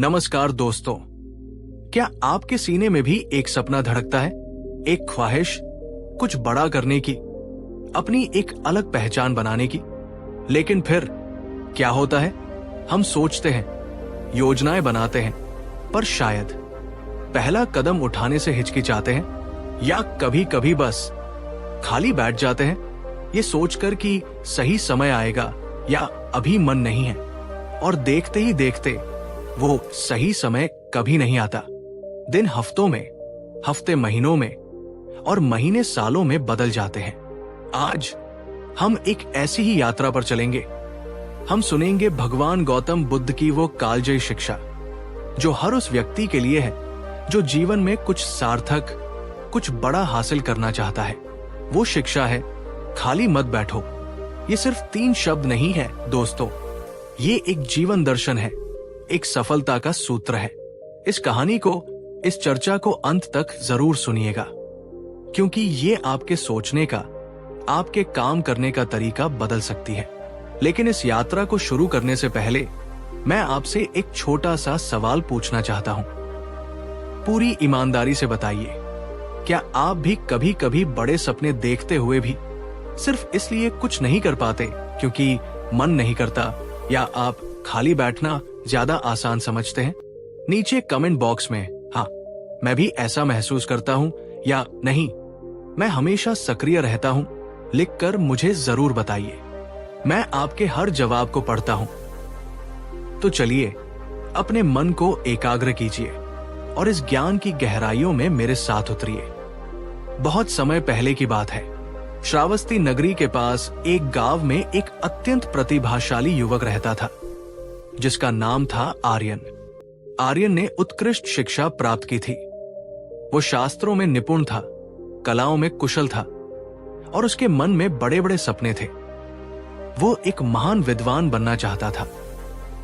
नमस्कार दोस्तों, क्या आपके सीने में भी एक सपना धड़कता है? एक ख्वाहिश कुछ बड़ा करने की, अपनी एक अलग पहचान बनाने की। लेकिन फिर क्या होता है? हम सोचते हैं, योजनाएं बनाते हैं, पर शायद पहला कदम उठाने से हिचकिचाते हैं, या कभी कभी बस खाली बैठ जाते हैं, ये सोचकर कि सही समय आएगा या अभी मन नहीं है। और देखते ही देखते वो सही समय कभी नहीं आता। दिन हफ्तों में, हफ्ते महीनों में और महीने सालों में बदल जाते हैं। आज हम एक ऐसी ही यात्रा पर चलेंगे। हम सुनेंगे भगवान गौतम बुद्ध की वो कालजयी शिक्षा, जो हर उस व्यक्ति के लिए है जो जीवन में कुछ सार्थक, कुछ बड़ा हासिल करना चाहता है। वो शिक्षा है, खाली मत बैठो। ये सिर्फ 3 शब्द नहीं है दोस्तों, ये एक जीवन दर्शन है, एक सफलता का सूत्र है। इस कहानी को, इस चर्चा को अंत तक जरूर सुनिएगा, क्योंकि ये आपके सोचने का, आपके काम करने का तरीका बदल सकती है। लेकिन इस यात्रा को शुरू करने से पहले मैं आपसे एक छोटा सा सवाल पूछना चाहता हूं। पूरी ईमानदारी से बताइए, क्या आप भी कभी कभी बड़े सपने देखते हुए भी सिर्फ इसलिए कुछ नहीं कर पाते क्योंकि मन नहीं करता, या आप खाली बैठना ज्यादा आसान समझते हैं? नीचे कमेंट बॉक्स में हाँ मैं भी ऐसा महसूस करता हूं या नहीं मैं हमेशा सक्रिय रहता हूं लिखकर मुझे जरूर बताइए। मैं आपके हर जवाब को पढ़ता हूं। तो चलिए अपने मन को एकाग्र कीजिए और इस ज्ञान की गहराइयों में मेरे साथ उतरिए। बहुत समय पहले की बात है। श्रावस्ती नगरी के पास एक गांव में एक अत्यंत प्रतिभाशाली युवक रहता था, जिसका नाम था आर्यन। आर्यन ने उत्कृष्ट शिक्षा प्राप्त की थी। वो शास्त्रों में निपुण था, कलाओं में कुशल था और उसके मन में बड़े बड़े सपने थे। वो एक महान विद्वान बनना चाहता था,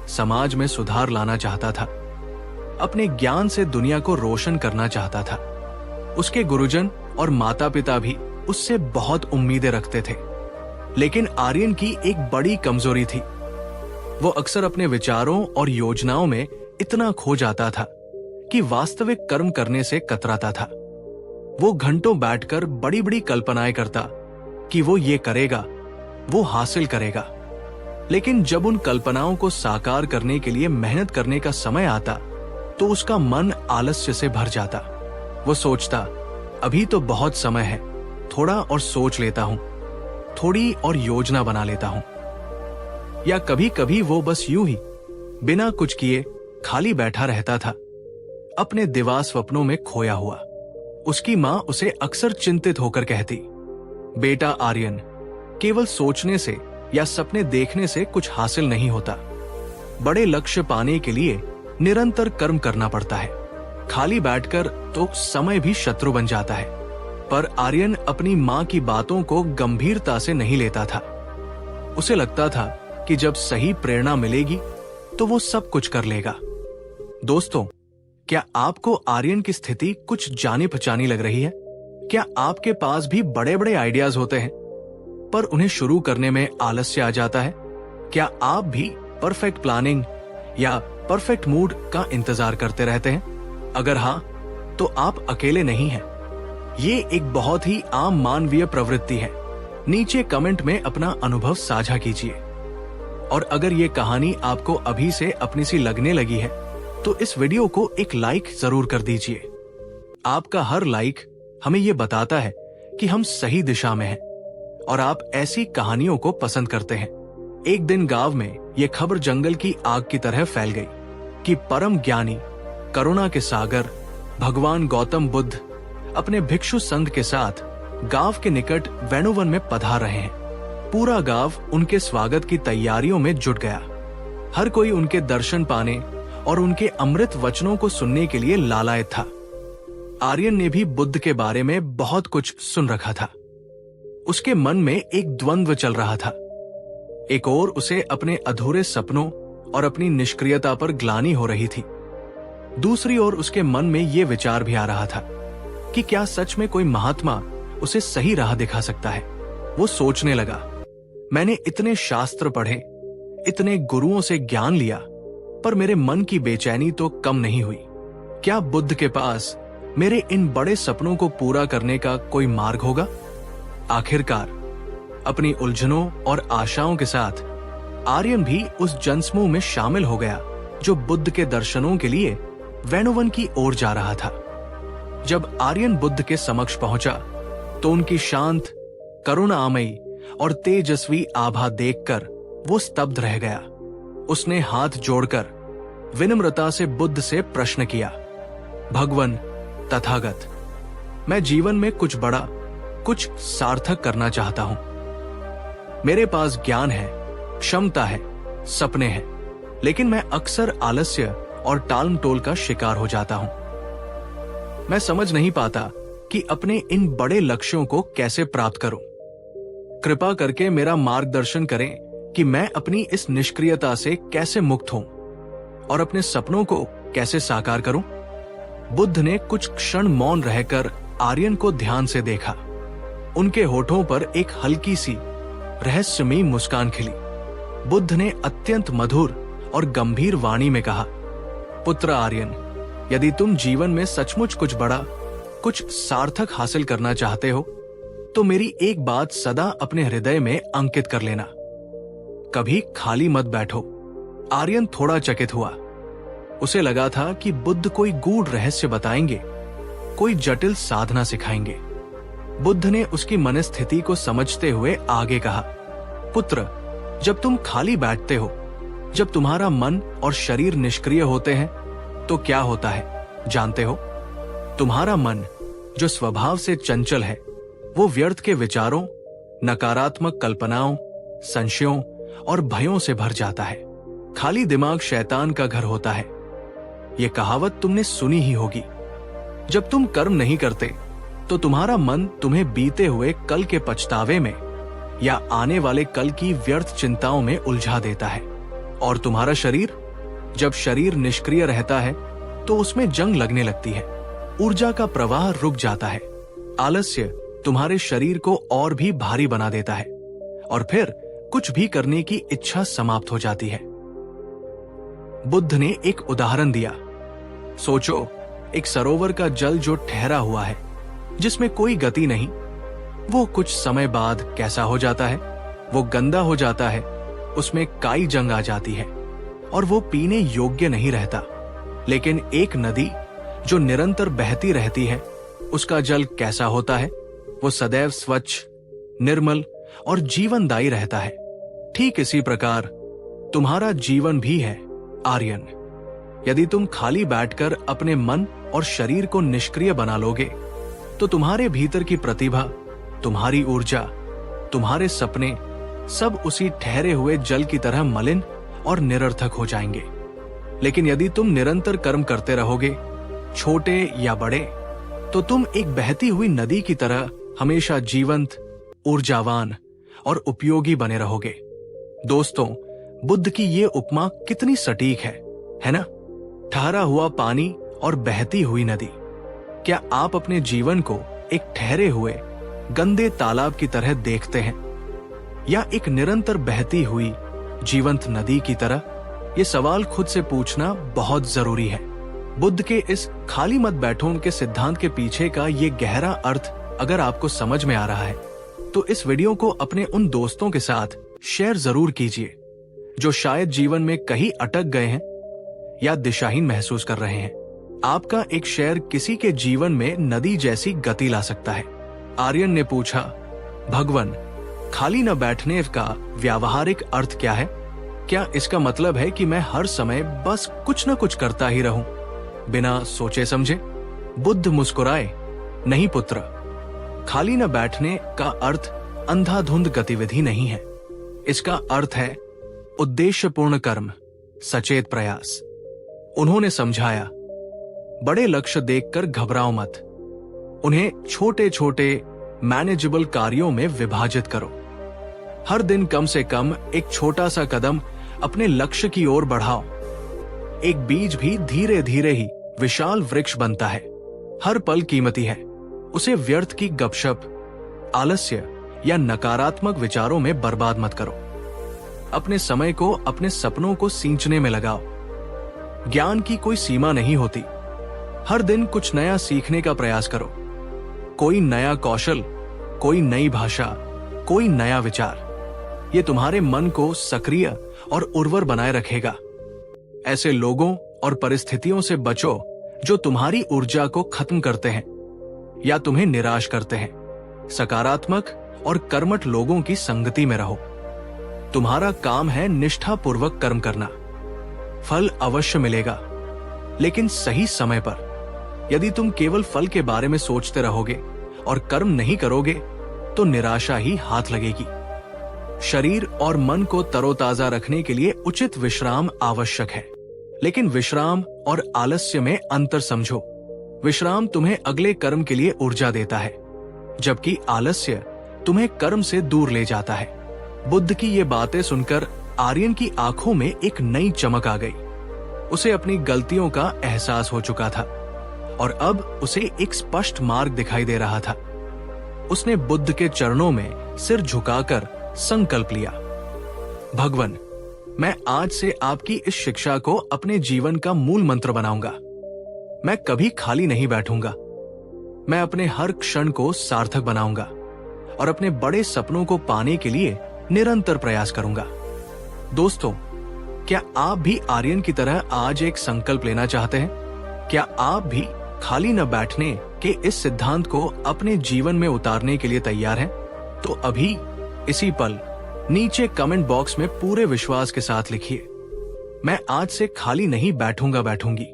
समाज में सुधार लाना चाहता था, अपने ज्ञान से दुनिया को रोशन करना चाहता था। उसके गुरुजन और माता पिता भी उससे बहुत उम्मीदें रखते थे। लेकिन आर्यन की एक बड़ी कमजोरी थी। वो अक्सर अपने विचारों और योजनाओं में इतना खो जाता था कि वास्तविक कर्म करने से कतराता था। वो घंटों बैठकर बड़ी बड़ी कल्पनाएं करता कि वो ये करेगा, वो हासिल करेगा। लेकिन जब उन कल्पनाओं को साकार करने के लिए मेहनत करने का समय आता, तो उसका मन आलस्य से भर जाता। वो सोचता, अभी तो बहुत समय है, थोड़ा और सोच लेता हूं, थोड़ी और योजना बना लेता हूं। या कभी कभी वो बस यूं ही बिना कुछ किए खाली बैठा रहता था, अपने दिवा स्वप्नों में खोया हुआ। उसकी मां उसे अक्सर चिंतित होकर कहती, बेटा आर्यन, केवल सोचने से या सपने देखने से कुछ हासिल नहीं होता। बड़े लक्ष्य पाने के लिए निरंतर कर्म करना पड़ता है। खाली बैठकर तो समय भी शत्रु बन जाता है। पर आर्यन अपनी मां की बातों को गंभीरता से नहीं लेता था। उसे लगता था कि जब सही प्रेरणा मिलेगी तो वो सब कुछ कर लेगा। दोस्तों, क्या आपको आर्यन की स्थिति कुछ जानी पहचानी लग रही है? क्या आपके पास भी बड़े बड़े आइडियाज होते हैं, पर उन्हें शुरू करने में आलस्य आ जाता है? क्या आप भी परफेक्ट प्लानिंग या परफेक्ट मूड का इंतजार करते रहते हैं? अगर हाँ, तो आप अकेले नहीं हैं। ये एक बहुत ही आम मानवीय प्रवृत्ति है। नीचे कमेंट में अपना अनुभव साझा कीजिए। और अगर ये कहानी आपको अभी से अपनी सी लगने लगी है, तो इस वीडियो को एक लाइक जरूर कर दीजिए। आपका हर लाइक हमें ये बताता है कि हम सही दिशा में हैं और आप ऐसी कहानियों को पसंद करते हैं। एक दिन गांव में ये खबर जंगल की आग की तरह फैल गई कि परम ज्ञानी, करुणा के सागर भगवान गौतम बुद्ध अपने भिक्षु संघ के साथ गांव के निकट वेणुवन में पधार रहे हैं। पूरा गांव उनके स्वागत की तैयारियों में जुट गया। हर कोई उनके दर्शन पाने और उनके अमृत वचनों को सुनने के लिए लालायत था। आर्यन ने भी बुद्ध के बारे में बहुत कुछ सुन रखा था। उसके मन में एक द्वंद्व चल रहा था। एक ओर उसे अपने अधूरे सपनों और अपनी निष्क्रियता पर ग्लानि हो रही थी। दूसरी ओर उसके मन में ये विचार भी आ रहा था कि क्या सच में कोई महात्मा उसे सही राह दिखा सकता है। वो सोचने लगा, मैंने इतने शास्त्र पढ़े, इतने गुरुओं से ज्ञान लिया, पर मेरे मन की बेचैनी तो कम नहीं हुई। क्या बुद्ध के पास मेरे इन बड़े सपनों को पूरा करने का कोई मार्ग होगा? आखिरकार अपनी उलझनों और आशाओं के साथ आर्यन भी उस जनसमूह में शामिल हो गया जो बुद्ध के दर्शनों के लिए वैनोवन की ओर जा रहा था। जब आर्यन बुद्ध के समक्ष पहुंचा तो उनकी शांत, करुणामयी और तेजस्वी आभा देखकर वो स्तब्ध रह गया। उसने हाथ जोड़कर विनम्रता से बुद्ध से प्रश्न किया, भगवन तथागत, मैं जीवन में कुछ बड़ा, कुछ सार्थक करना चाहता हूं। मेरे पास ज्ञान है, क्षमता है, सपने हैं, लेकिन मैं अक्सर आलस्य और टालमटोल का शिकार हो जाता हूं। मैं समझ नहीं पाता कि अपने इन बड़े लक्ष्यों को कैसे प्राप्त करूं। कृपा करके मेरा मार्गदर्शन करें कि मैं अपनी इस निष्क्रियता से कैसे मुक्त हूं और अपने सपनों को कैसे साकार करूं। बुद्ध ने कुछ क्षण मौन रहकर आर्यन को ध्यान से देखा। उनके होठों पर एक हल्की सी रहस्यमयी मुस्कान खिली। बुद्ध ने अत्यंत मधुर और गंभीर वाणी में कहा, पुत्र आर्यन, यदि तुम जीवन में सचमुच कुछ बड़ा, कुछ सार्थक हासिल करना चाहते हो तो मेरी एक बात सदा अपने हृदय में अंकित कर लेना, कभी खाली मत बैठो। आर्यन थोड़ा चकित हुआ। उसे लगा था कि बुद्ध कोई गूढ़ रहस्य बताएंगे, कोई जटिल साधना सिखाएंगे। बुद्ध ने उसकी मनस्थिति को समझते हुए आगे कहा, पुत्र, जब तुम खाली बैठते हो, जब तुम्हारा मन और शरीर निष्क्रिय होते हैं, तो क्या होता है जानते हो? तुम्हारा मन, जो स्वभाव से चंचल है, वो व्यर्थ के विचारों, नकारात्मक कल्पनाओं, संशयों और भयों से भर जाता है। खाली दिमाग शैतान का घर होता है। ये कहावत तुमने सुनी ही होगी। जब तुम कर्म नहीं करते तो तुम्हारा मन तुम्हें बीते हुए कल के पछतावे में या आने वाले कल की व्यर्थ चिंताओं में उलझा देता है। और तुम्हारा शरीर, जब शरीर निष्क्रिय रहता है तो उसमें जंग लगने लगती है, ऊर्जा का प्रवाह रुक जाता है। आलस्य तुम्हारे शरीर को और भी भारी बना देता है और फिर कुछ भी करने की इच्छा समाप्त हो जाती है। बुद्ध ने एक उदाहरण दिया। सोचो, एक सरोवर का जल जो ठहरा हुआ है, जिसमें कोई गति नहीं, वो कुछ समय बाद कैसा हो जाता है? वो गंदा हो जाता है, उसमें काई जंग आ जाती है और वो पीने योग्य नहीं रहता। लेकिन एक नदी जो निरंतर बहती रहती है, उसका जल कैसा होता है? वो सदैव स्वच्छ, निर्मल और जीवनदायी रहता है। ठीक इसी प्रकार तुम्हारा जीवन भी है आर्यन। यदि तुम खाली बैठकर अपने मन और शरीर को निष्क्रिय बना लोगे तो तुम्हारे भीतर की प्रतिभा, तुम्हारी ऊर्जा, तुम्हारे सपने सब उसी ठहरे हुए जल की तरह मलिन और निरर्थक हो जाएंगे। लेकिन यदि तुम निरंतर कर्म करते रहोगे, छोटे या बड़े, तो तुम एक बहती हुई नदी की तरह हमेशा जीवंत, ऊर्जावान और उपयोगी बने रहोगे। दोस्तों, बुद्ध की ये उपमा कितनी सटीक है ना? ठहरा हुआ पानी और बहती हुई नदी। क्या आप अपने जीवन को एक ठहरे हुए गंदे तालाब की तरह देखते हैं या एक निरंतर बहती हुई जीवंत नदी की तरह? ये सवाल खुद से पूछना बहुत जरूरी है। बुद्ध के इस खाली मत बैठो के सिद्धांत के पीछे का ये गहरा अर्थ अगर आपको समझ में आ रहा है तो इस वीडियो को अपने उन दोस्तों के साथ शेयर जरूर कीजिए जो शायद जीवन में कहीं अटक गए हैं या दिशाहीन महसूस कर रहे हैं। आपका एक शेयर किसी के जीवन में नदी जैसी गति ला सकता है। आर्यन ने पूछा, भगवन, खाली न बैठने का व्यावहारिक अर्थ क्या है? क्या इसका मतलब है कि मैं हर समय बस कुछ न कुछ करता ही रहूं बिना सोचे समझे? बुद्ध मुस्कुराए, नहीं पुत्र, खाली न बैठने का अर्थ अंधाधुंध गतिविधि नहीं है। इसका अर्थ है उद्देश्यपूर्ण कर्म, सचेत प्रयास। उन्होंने समझाया, बड़े लक्ष्य देखकर घबराओ मत, उन्हें छोटे छोटे मैनेजेबल कार्यों में विभाजित करो। हर दिन कम से कम एक छोटा सा कदम अपने लक्ष्य की ओर बढ़ाओ। एक बीज भी धीरे धीरे ही विशाल वृक्ष बनता है। हर पल कीमती है, उसे व्यर्थ की गपशप, आलस्य या नकारात्मक विचारों में बर्बाद मत करो। अपने समय को अपने सपनों को सींचने में लगाओ। ज्ञान की कोई सीमा नहीं होती। हर दिन कुछ नया सीखने का प्रयास करो। कोई नया कौशल, कोई नई भाषा, कोई नया विचार, ये तुम्हारे मन को सक्रिय और उर्वर बनाए रखेगा। ऐसे लोगों और परिस्थितियों से बचो जो तुम्हारी ऊर्जा को खत्म करते हैं या तुम्हें निराश करते हैं। सकारात्मक और कर्मठ लोगों की संगति में रहो। तुम्हारा काम है निष्ठापूर्वक कर्म करना। फल अवश्य मिलेगा, लेकिन सही समय पर। यदि तुम केवल फल के बारे में सोचते रहोगे और कर्म नहीं करोगे तो निराशा ही हाथ लगेगी। शरीर और मन को तरोताजा रखने के लिए उचित विश्राम आवश्यक है, लेकिन विश्राम और आलस्य में अंतर समझो। विश्राम तुम्हें अगले कर्म के लिए ऊर्जा देता है, जबकि आलस्य तुम्हें कर्म से दूर ले जाता है। बुद्ध की ये बातें सुनकर आर्यन की आंखों में एक नई चमक आ गई। उसे अपनी गलतियों का एहसास हो चुका था और अब उसे एक स्पष्ट मार्ग दिखाई दे रहा था। उसने बुद्ध के चरणों में सिर झुकाकर संकल्प लिया, भगवन, मैं आज से आपकी इस शिक्षा को अपने जीवन का मूल मंत्र बनाऊंगा। मैं कभी खाली नहीं बैठूंगा। मैं अपने हर क्षण को सार्थक बनाऊंगा और अपने बड़े सपनों को पाने के लिए निरंतर प्रयास करूंगा। दोस्तों, क्या आप भी आर्यन की तरह आज एक संकल्प लेना चाहते हैं? क्या आप भी खाली न बैठने के इस सिद्धांत को अपने जीवन में उतारने के लिए तैयार हैं? तो अभी इसी पल नीचे कमेंट बॉक्स में पूरे विश्वास के साथ लिखिए, मैं आज से खाली नहीं बैठूंगी।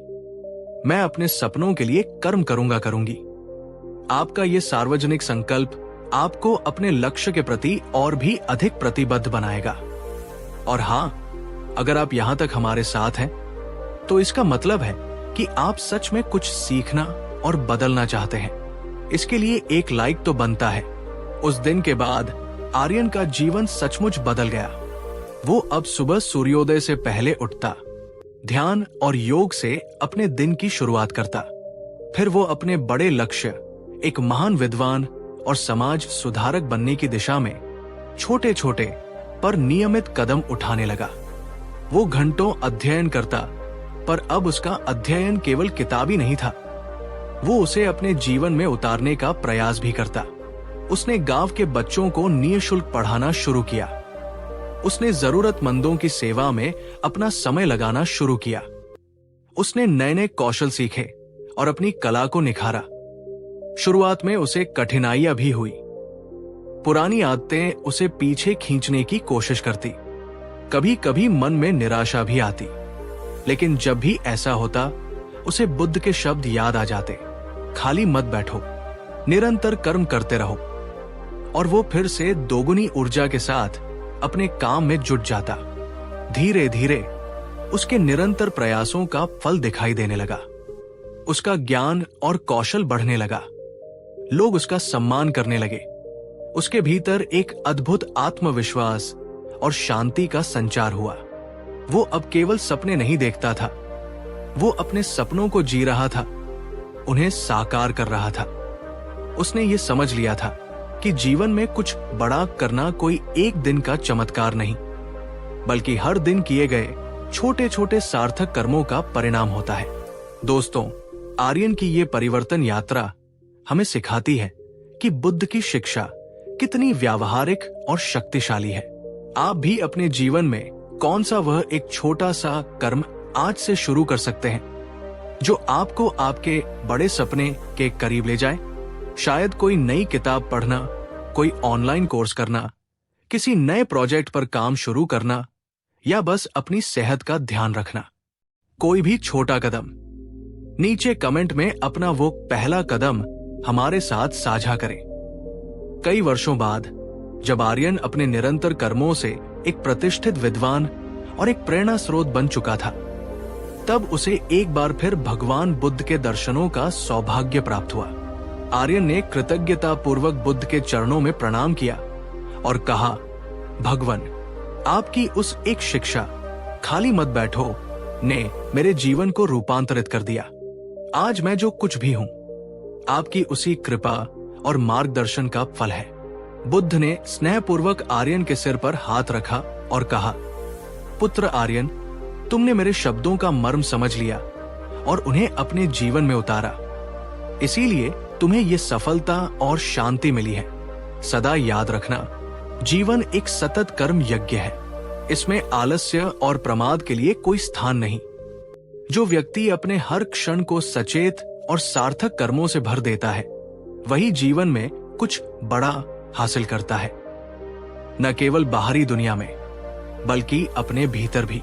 मैं अपने सपनों के लिए कर्म करूंगी। आपका ये सार्वजनिक संकल्प आपको अपने लक्ष्य के प्रति और भी अधिक प्रतिबद्ध बनाएगा। और हाँ, अगर आप यहां तक हमारे साथ हैं, तो इसका मतलब है कि आप सच में कुछ सीखना और बदलना चाहते हैं। इसके लिए एक लाइक तो बनता है। उस दिन के बाद आर्यन का जीवन सचमुच बदल गया। वो अब सुबह सूर्योदय से पहले उठता, ध्यान और योग से अपने दिन की शुरुआत करता। फिर वो अपने बड़े लक्ष्य, एक महान विद्वान और समाज सुधारक बनने की दिशा में छोटे छोटे पर नियमित कदम उठाने लगा। वो घंटों अध्ययन करता, पर अब उसका अध्ययन केवल किताबी नहीं था। वो उसे अपने जीवन में उतारने का प्रयास भी करता। उसने गांव के बच्चों को निःशुल्क पढ़ाना शुरू किया। उसने जरूरतमंदों की सेवा में अपना समय लगाना शुरू किया। उसने नए नए कौशल सीखे और अपनी कला को निखारा। शुरुआत में उसे कठिनाइयां भी हुई। पुरानी आदतें उसे पीछे खींचने की कोशिश करती। कभी कभी मन में निराशा भी आती, लेकिन जब भी ऐसा होता, उसे बुद्ध के शब्द याद आ जाते, खाली मत बैठो, निरंतर कर्म करते रहो। और वो फिर से दोगुनी ऊर्जा के साथ अपने काम में जुट जाता। धीरे धीरे उसके निरंतर प्रयासों का फल दिखाई देने लगा। उसका ज्ञान और कौशल बढ़ने लगा। लोग उसका सम्मान करने लगे। उसके भीतर एक अद्भुत आत्मविश्वास और शांति का संचार हुआ। वो अब केवल सपने नहीं देखता था, वो अपने सपनों को जी रहा था, उन्हें साकार कर रहा था। उसने ये समझ लिया था कि जीवन में कुछ बड़ा करना कोई एक दिन का चमत्कार नहीं, बल्कि हर दिन किए गए छोटे छोटे सार्थक कर्मों का परिणाम होता है। दोस्तों, आर्यन की ये परिवर्तन यात्रा हमें सिखाती है कि बुद्ध की शिक्षा कितनी व्यावहारिक और शक्तिशाली है। आप भी अपने जीवन में कौन सा वह एक छोटा सा कर्म आज से शुरू कर सकते हैं जो आपको आपके बड़े सपने के करीब ले जाए? शायद कोई नई किताब पढ़ना, कोई ऑनलाइन कोर्स करना, किसी नए प्रोजेक्ट पर काम शुरू करना, या बस अपनी सेहत का ध्यान रखना। कोई भी छोटा कदम। नीचे कमेंट में अपना वो पहला कदम हमारे साथ साझा करें। कई वर्षों बाद जब आर्यन अपने निरंतर कर्मों से एक प्रतिष्ठित विद्वान और एक प्रेरणा स्रोत बन चुका था, तब उसे एक बार फिर भगवान बुद्ध के दर्शनों का सौभाग्य प्राप्त हुआ। आर्यन ने कृतज्ञता पूर्वक बुद्ध के चरणों में प्रणाम किया और कहा, भगवन, आपकी उस एक शिक्षा, खाली मत बैठो, ने मेरे जीवन को रूपांतरित कर दिया। आज मैं जो कुछ भी हूं, आपकी उसी कृपा और मार्गदर्शन का फल है। बुद्ध ने स्नेहपूर्वक आर्यन के सिर पर हाथ रखा और कहा, पुत्र आर्यन, तुमने मेरे शब्दों का मर्म समझ लिया और उन्हें अपने जीवन में उतारा। इसीलिए तुम्हें ये सफलता और शांति मिली है। सदा याद रखना, जीवन एक सतत कर्म यज्ञ है। इसमें आलस्य और प्रमाद के लिए कोई स्थान नहीं। जो व्यक्ति अपने हर क्षण को सचेत और सार्थक कर्मों से भर देता है, वही जीवन में कुछ बड़ा हासिल करता है। न केवल बाहरी दुनिया में, बल्कि अपने भीतर भी।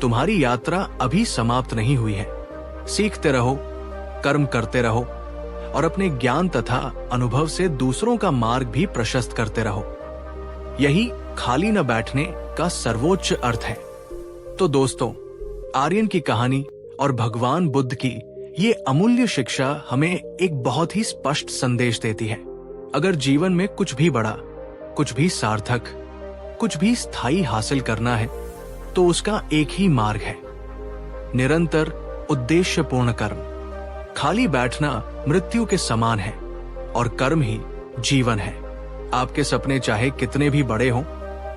तुम्हारी यात्रा अभी समाप्त नहीं हुई है। सीखते रहो, कर्म करते रहो और अपने ज्ञान तथा अनुभव से दूसरों का मार्ग भी प्रशस्त करते रहो। यही खाली न बैठने का सर्वोच्च अर्थ है। तो दोस्तों, आर्यन की कहानी और भगवान बुद्ध की ये अमूल्य शिक्षा हमें एक बहुत ही स्पष्ट संदेश देती है। अगर जीवन में कुछ भी बड़ा, कुछ भी सार्थक, कुछ भी स्थायी हासिल करना है, तो उसका एक ही मार्ग है, निरंतर उद्देश्यपूर्ण कर्म। खाली बैठना मृत्यु के समान है और कर्म ही जीवन है। आपके सपने चाहे कितने भी बड़े हों,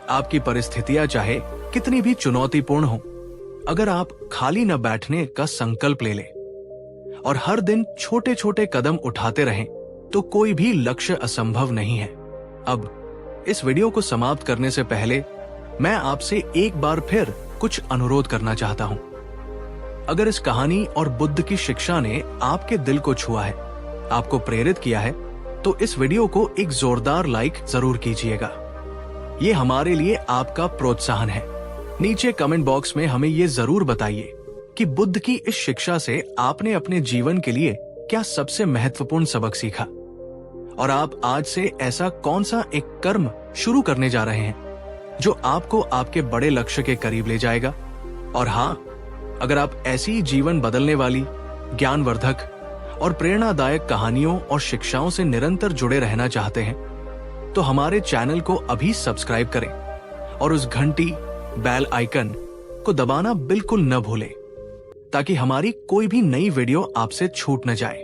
आपकी परिस्थितियां चाहे कितनी भी चुनौतीपूर्ण हों, अगर आप खाली न बैठने का संकल्प ले लें और हर दिन छोटे छोटे कदम उठाते रहें, तो कोई भी लक्ष्य असंभव नहीं है। अब इस वीडियो को समाप्त करने से पहले मैं आपसे एक बार फिर कुछ अनुरोध करना चाहता हूं। अगर इस कहानी और बुद्ध की शिक्षा ने आपके दिल को छुआ है, आपको प्रेरित किया है, तो इस वीडियो को एक जोरदार लाइक जरूर कीजिएगा। ये हमारे लिए आपका प्रोत्साहन है। नीचे कमेंट बॉक्स में हमें ये जरूर बताइए कि बुद्ध की इस शिक्षा से आपने अपने जीवन के लिए क्या सबसे महत्वपूर्ण सबक सीखा, और आप आज से ऐसा कौन सा एक कर्म शुरू करने जा रहे हैं जो आपको आपके बड़े लक्ष्य के करीब ले जाएगा। और हाँ, अगर आप ऐसी जीवन बदलने वाली, ज्ञानवर्धक और प्रेरणादायक कहानियों और शिक्षाओं से निरंतर जुड़े रहना चाहते हैं, तो हमारे चैनल को अभी सब्सक्राइब करें और उस घंटी बेल आइकन को दबाना बिल्कुल न भूलें, ताकि हमारी कोई भी नई वीडियो आपसे छूट न जाए।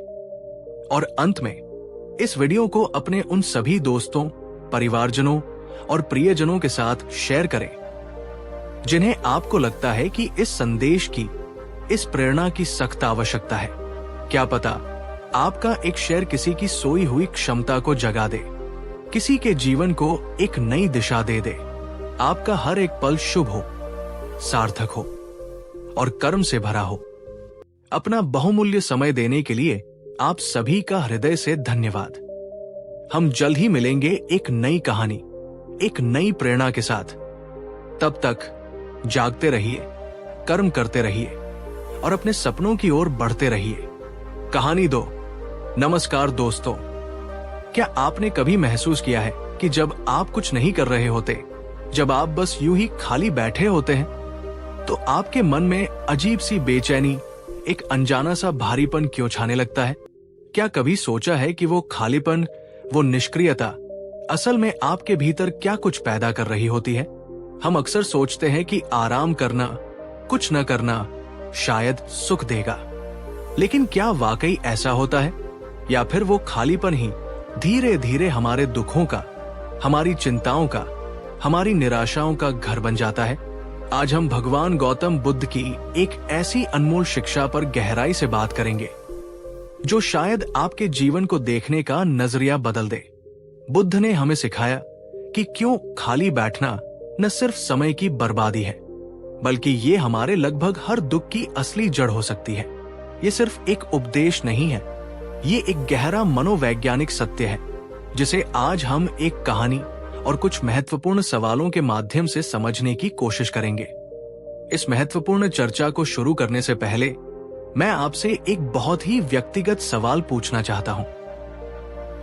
और अंत में इस वीडियो को अपने उन सभी दोस्तों, परिवारजनों और प्रियजनों के साथ शेयर करें जिन्हें आपको लगता है कि इस संदेश की, इस प्रेरणा की सख्त आवश्यकता है। क्या पता आपका एक शेयर किसी की सोई हुई क्षमता को जगा दे, किसी के जीवन को एक नई दिशा दे दे। आपका हर एक पल शुभ हो, सार्थक हो और कर्म से भरा हो। अपना बहुमूल्य समय देने के लिए आप सभी का हृदय से धन्यवाद। हम जल्द ही मिलेंगे एक नई कहानी, एक नई प्रेरणा के साथ। तब तक जागते रहिए, कर्म करते रहिए और अपने सपनों की ओर बढ़ते रहिए। कहानी 2। नमस्कार दोस्तों, क्या आपने कभी महसूस किया है कि जब आप कुछ नहीं कर रहे होते, जब आप बस यूं ही खाली बैठे होते हैं, तो आपके मन में अजीब सी बेचैनी, एक अनजाना सा भारीपन क्यों छाने लगता है? क्या कभी सोचा है कि वो खालीपन, वो निष्क्रियता असल में आपके भीतर क्या कुछ पैदा कर रही होती है? हम अक्सर सोचते हैं कि आराम करना, कुछ न करना शायद सुख देगा, लेकिन क्या वाकई ऐसा होता है? या फिर वो खालीपन ही धीरे धीरे हमारे दुखों का, हमारी चिंताओं का, हमारी निराशाओं का घर बन जाता है? आज हम भगवान गौतम बुद्ध की एक ऐसी अनमोल शिक्षा पर गहराई से बात करेंगे जो शायद आपके जीवन को देखने का नजरिया बदल दे। बुद्ध ने हमें सिखाया कि क्यों खाली बैठना न सिर्फ समय की बर्बादी है, बल्कि ये हमारे लगभग हर दुख की असली जड़ हो सकती है। ये सिर्फ एक उपदेश नहीं है, ये एक गहरा मनोवैज्ञानिक सत्य है जिसे आज हम एक कहानी और कुछ महत्वपूर्ण सवालों के माध्यम से समझने की कोशिश करेंगे। इस महत्वपूर्ण चर्चा को शुरू करने से पहले मैं आपसे एक बहुत ही व्यक्तिगत सवाल पूछना चाहता हूं।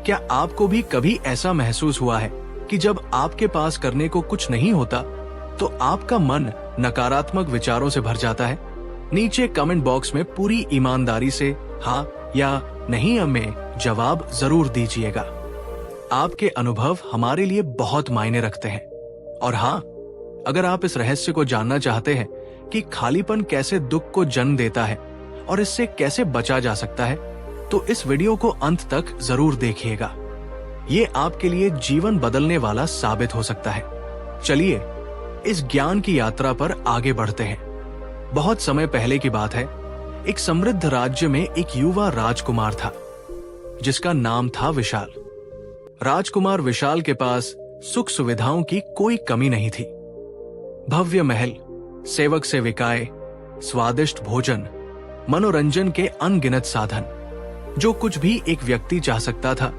क्या आपको भी कभी ऐसा महसूस हुआ है कि जब आपके पास करने को कुछ नहीं होता तो आपका मन नकारात्मक विचारों से भर जाता है? नीचे कमेंट बॉक्स में पूरी ईमानदारी से हाँ या नहीं में जवाब जरूर दीजिएगा। आपके अनुभव हमारे लिए बहुत मायने रखते हैं। और हाँ, अगर आप इस रहस्य को जानना चाहते हैं कि खालीपन कैसे दुख को जन्म देता है और इससे कैसे बचा जा सकता है, तो इस वीडियो को अंत तक जरूर देखिएगा। ये आपके लिए जीवन बदलने वाला साबित हो सकता है। चलिए इस ज्ञान की यात्रा पर आगे बढ़ते हैं। बहुत समय पहले की बात है। एक समृद्ध राज्य में एक युवा राजकुमार था जिसका नाम था विशाल। राजकुमार विशाल के पास सुख सुविधाओं की कोई कमी नहीं थी। भव्य महल, सेवक सेविकाएं, स्वादिष्ट भोजन, मनोरंजन के अनगिनत साधन, जो कुछ भी एक व्यक्ति चाह सकता था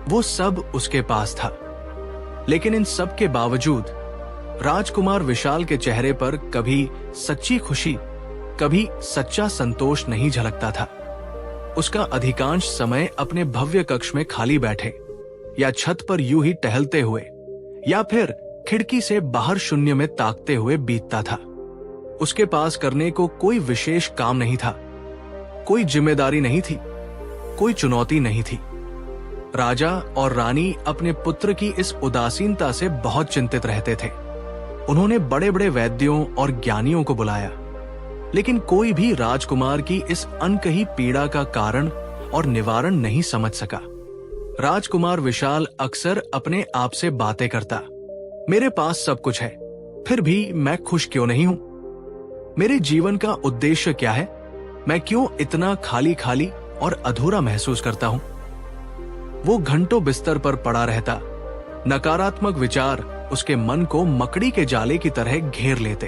वो सब उसके पास था। लेकिन इन सब के बावजूद राजकुमार विशाल के चेहरे पर कभी सच्ची खुशी, कभी सच्चा संतोष नहीं झलकता था। उसका अधिकांश समय अपने भव्य कक्ष में खाली बैठे या छत पर यूं ही टहलते हुए या फिर खिड़की से बाहर शून्य में ताकते हुए बीतता था। उसके पास करने को कोई विशेष काम नहीं था, कोई जिम्मेदारी नहीं थी, कोई चुनौती नहीं थी। राजा और रानी अपने पुत्र की इस उदासीनता से बहुत चिंतित रहते थे। उन्होंने बड़े बड़े वैद्यों और ज्ञानियों को बुलाया, लेकिन कोई भी राजकुमार की इस अनकही पीड़ा का कारण और निवारण नहीं समझ सका। राजकुमार विशाल अक्सर अपने आप से बातें करता, मेरे पास सब कुछ है, फिर भी मैं खुश क्यों नहीं हूं? मेरे जीवन का उद्देश्य क्या है? मैं क्यों इतना खाली खाली और अधूरा महसूस करता हूं? वो घंटों बिस्तर पर पड़ा रहता। नकारात्मक विचार उसके मन को मकड़ी के जाले की तरह घेर लेते।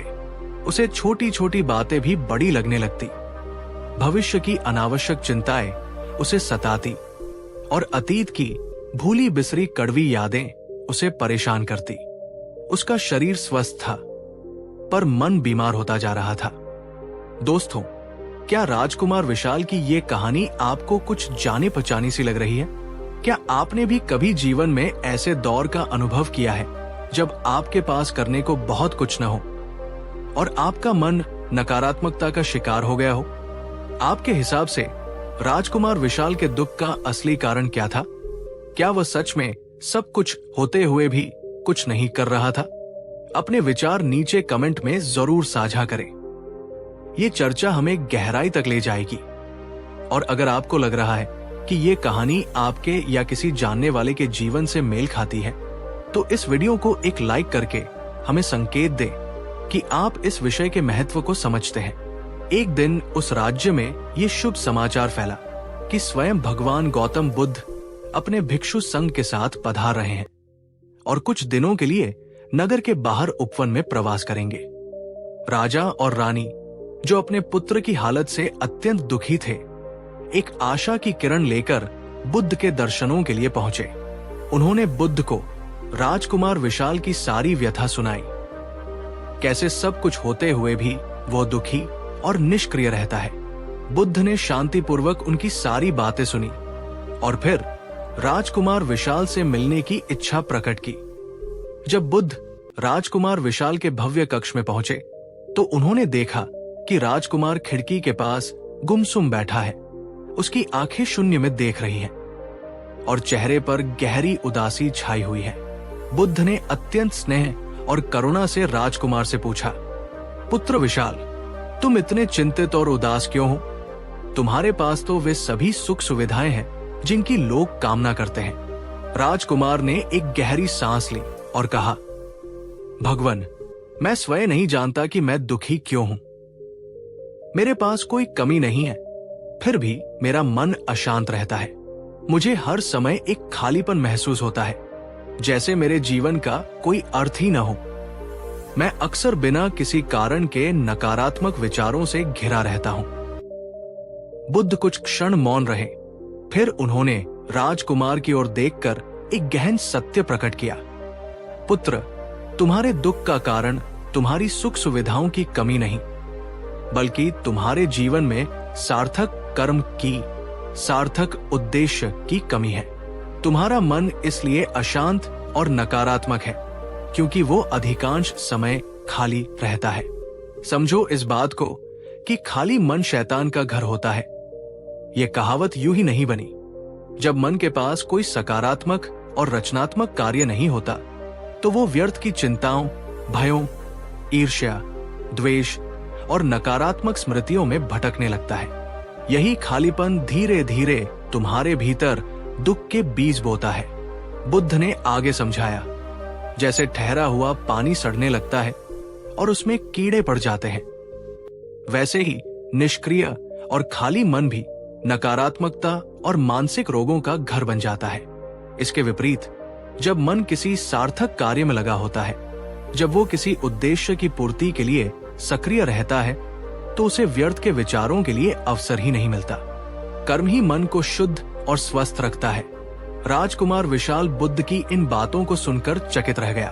उसे छोटी छोटी बातें भी बड़ी लगने लगती। भविष्य की अनावश्यक चिंताएं उसे सताती और अतीत की भूली बिसरी कड़वी यादें उसे परेशान करती। उसका शरीर स्वस्थ था, पर मन बीमार होता जा रहा था। दोस्तों, क्या राजकुमार विशाल की ये कहानी आपको कुछ जाने पहचानी सी लग रही है? क्या आपने भी कभी जीवन में ऐसे दौर का अनुभव किया है जब आपके पास करने को बहुत कुछ न हो और आपका मन नकारात्मकता का शिकार हो गया हो? आपके हिसाब से राजकुमार विशाल के दुख का असली कारण क्या था? क्या वह सच में सब कुछ होते हुए भी कुछ नहीं कर रहा था? अपने विचार नीचे कमेंट में जरूर साझा करें। ये चर्चा हमें गहराई तक ले जाएगी। और अगर आपको लग रहा है कि ये कहानी आपके या किसी जानने वाले के जीवन से मेल खाती है, तो इस वीडियो को एक लाइक करके हमें संकेत दें कि आप इस विषय के महत्व को समझते हैं। एक दिन उस राज्य में ये शुभ समाचार फैला कि स्वयं भगवान गौतम बुद्ध अपने भिक्षु संघ के साथ पधार रहे हैं और कुछ दिनों के लिए नगर के बाहर उपवन में प्रवास करेंगे। राजा और रानी, जो अपने पुत्र की हालत से अत्यंत दुखी थे, एक आशा की किरण लेकर बुद्ध के दर्शनों के लिए पहुंचे। उन्होंने बुद्ध को राजकुमार विशाल की सारी व्यथा सुनाई। कैसे सब कुछ होते हुए भी वो दुखी और निष्क्रिय रहता है। बुद्ध ने शांतिपूर्वक उनकी सारी बातें सुनी और फिर राजकुमार विशाल से मिलने की इच्छा प्रकट की। जब बुद्ध राजकुमार विशाल के भव्य कक्ष में पहुंचे तो उन्होंने देखा कि राजकुमार खिड़की के पास गुमसुम बैठा है। उसकी आंखें शून्य में देख रही हैं और चेहरे पर गहरी उदासी छाई हुई है। बुद्ध ने अत्यंत स्नेह और करुणा से राजकुमार से पूछा, पुत्र विशाल, तुम इतने चिंतित और उदास क्यों हो? तुम्हारे पास तो वे सभी सुख सुविधाएं हैं जिनकी लोग कामना करते हैं। राजकुमार ने एक गहरी सांस ली और कहा, भगवान, मैं स्वयं नहीं जानता कि मैं दुखी क्यों हूं। मेरे पास कोई कमी नहीं है, फिर भी मेरा मन अशांत रहता है। मुझे हर समय एक खालीपन महसूस होता है, जैसे मेरे जीवन का कोई अर्थ ही न हो। मैं अक्सर बिना किसी कारण के नकारात्मक विचारों से घिरा रहता हूं। बुद्ध कुछ क्षण मौन रहे, फिर उन्होंने राजकुमार की ओर देखकर एक गहन सत्य प्रकट किया। पुत्र, तुम्हारे दुख का कारण तुम्हारी सुख सुविधाओं की कमी नहीं, बल्कि तुम्हारे जीवन में सार्थक कर्म की, सार्थक उद्देश्य की कमी है। तुम्हारा मन इसलिए अशांत और नकारात्मक है क्योंकि वो अधिकांश समय खाली रहता है। समझो इस बात को कि खाली मन शैतान का घर होता है। ये कहावत यूं ही नहीं बनी। जब मन के पास कोई सकारात्मक और रचनात्मक कार्य नहीं होता तो वो व्यर्थ की चिंताओं, भयों, ईर्ष्या, द्वेष और नकारात्मक स्मृतियों में भटकने लगता है। यही खालीपन धीरे धीरे तुम्हारे भीतर दुख के बीज बोता है। बुद्ध ने आगे समझाया, जैसे ठहरा हुआ पानी सड़ने लगता है और उसमें कीड़े पड़ जाते हैं, वैसे ही निष्क्रिय और खाली मन भी नकारात्मकता और मानसिक रोगों का घर बन जाता है। इसके विपरीत जब मन किसी सार्थक कार्य में लगा होता है, जब वो किसी उद्देश्य की पूर्ति के लिए सक्रिय रहता है, तो उसे व्यर्थ के विचारों के लिए अवसर ही नहीं मिलता। कर्म ही मन को शुद्ध और स्वस्थ रखता है। राजकुमार विशाल बुद्ध की इन बातों को सुनकर चकित रह गया।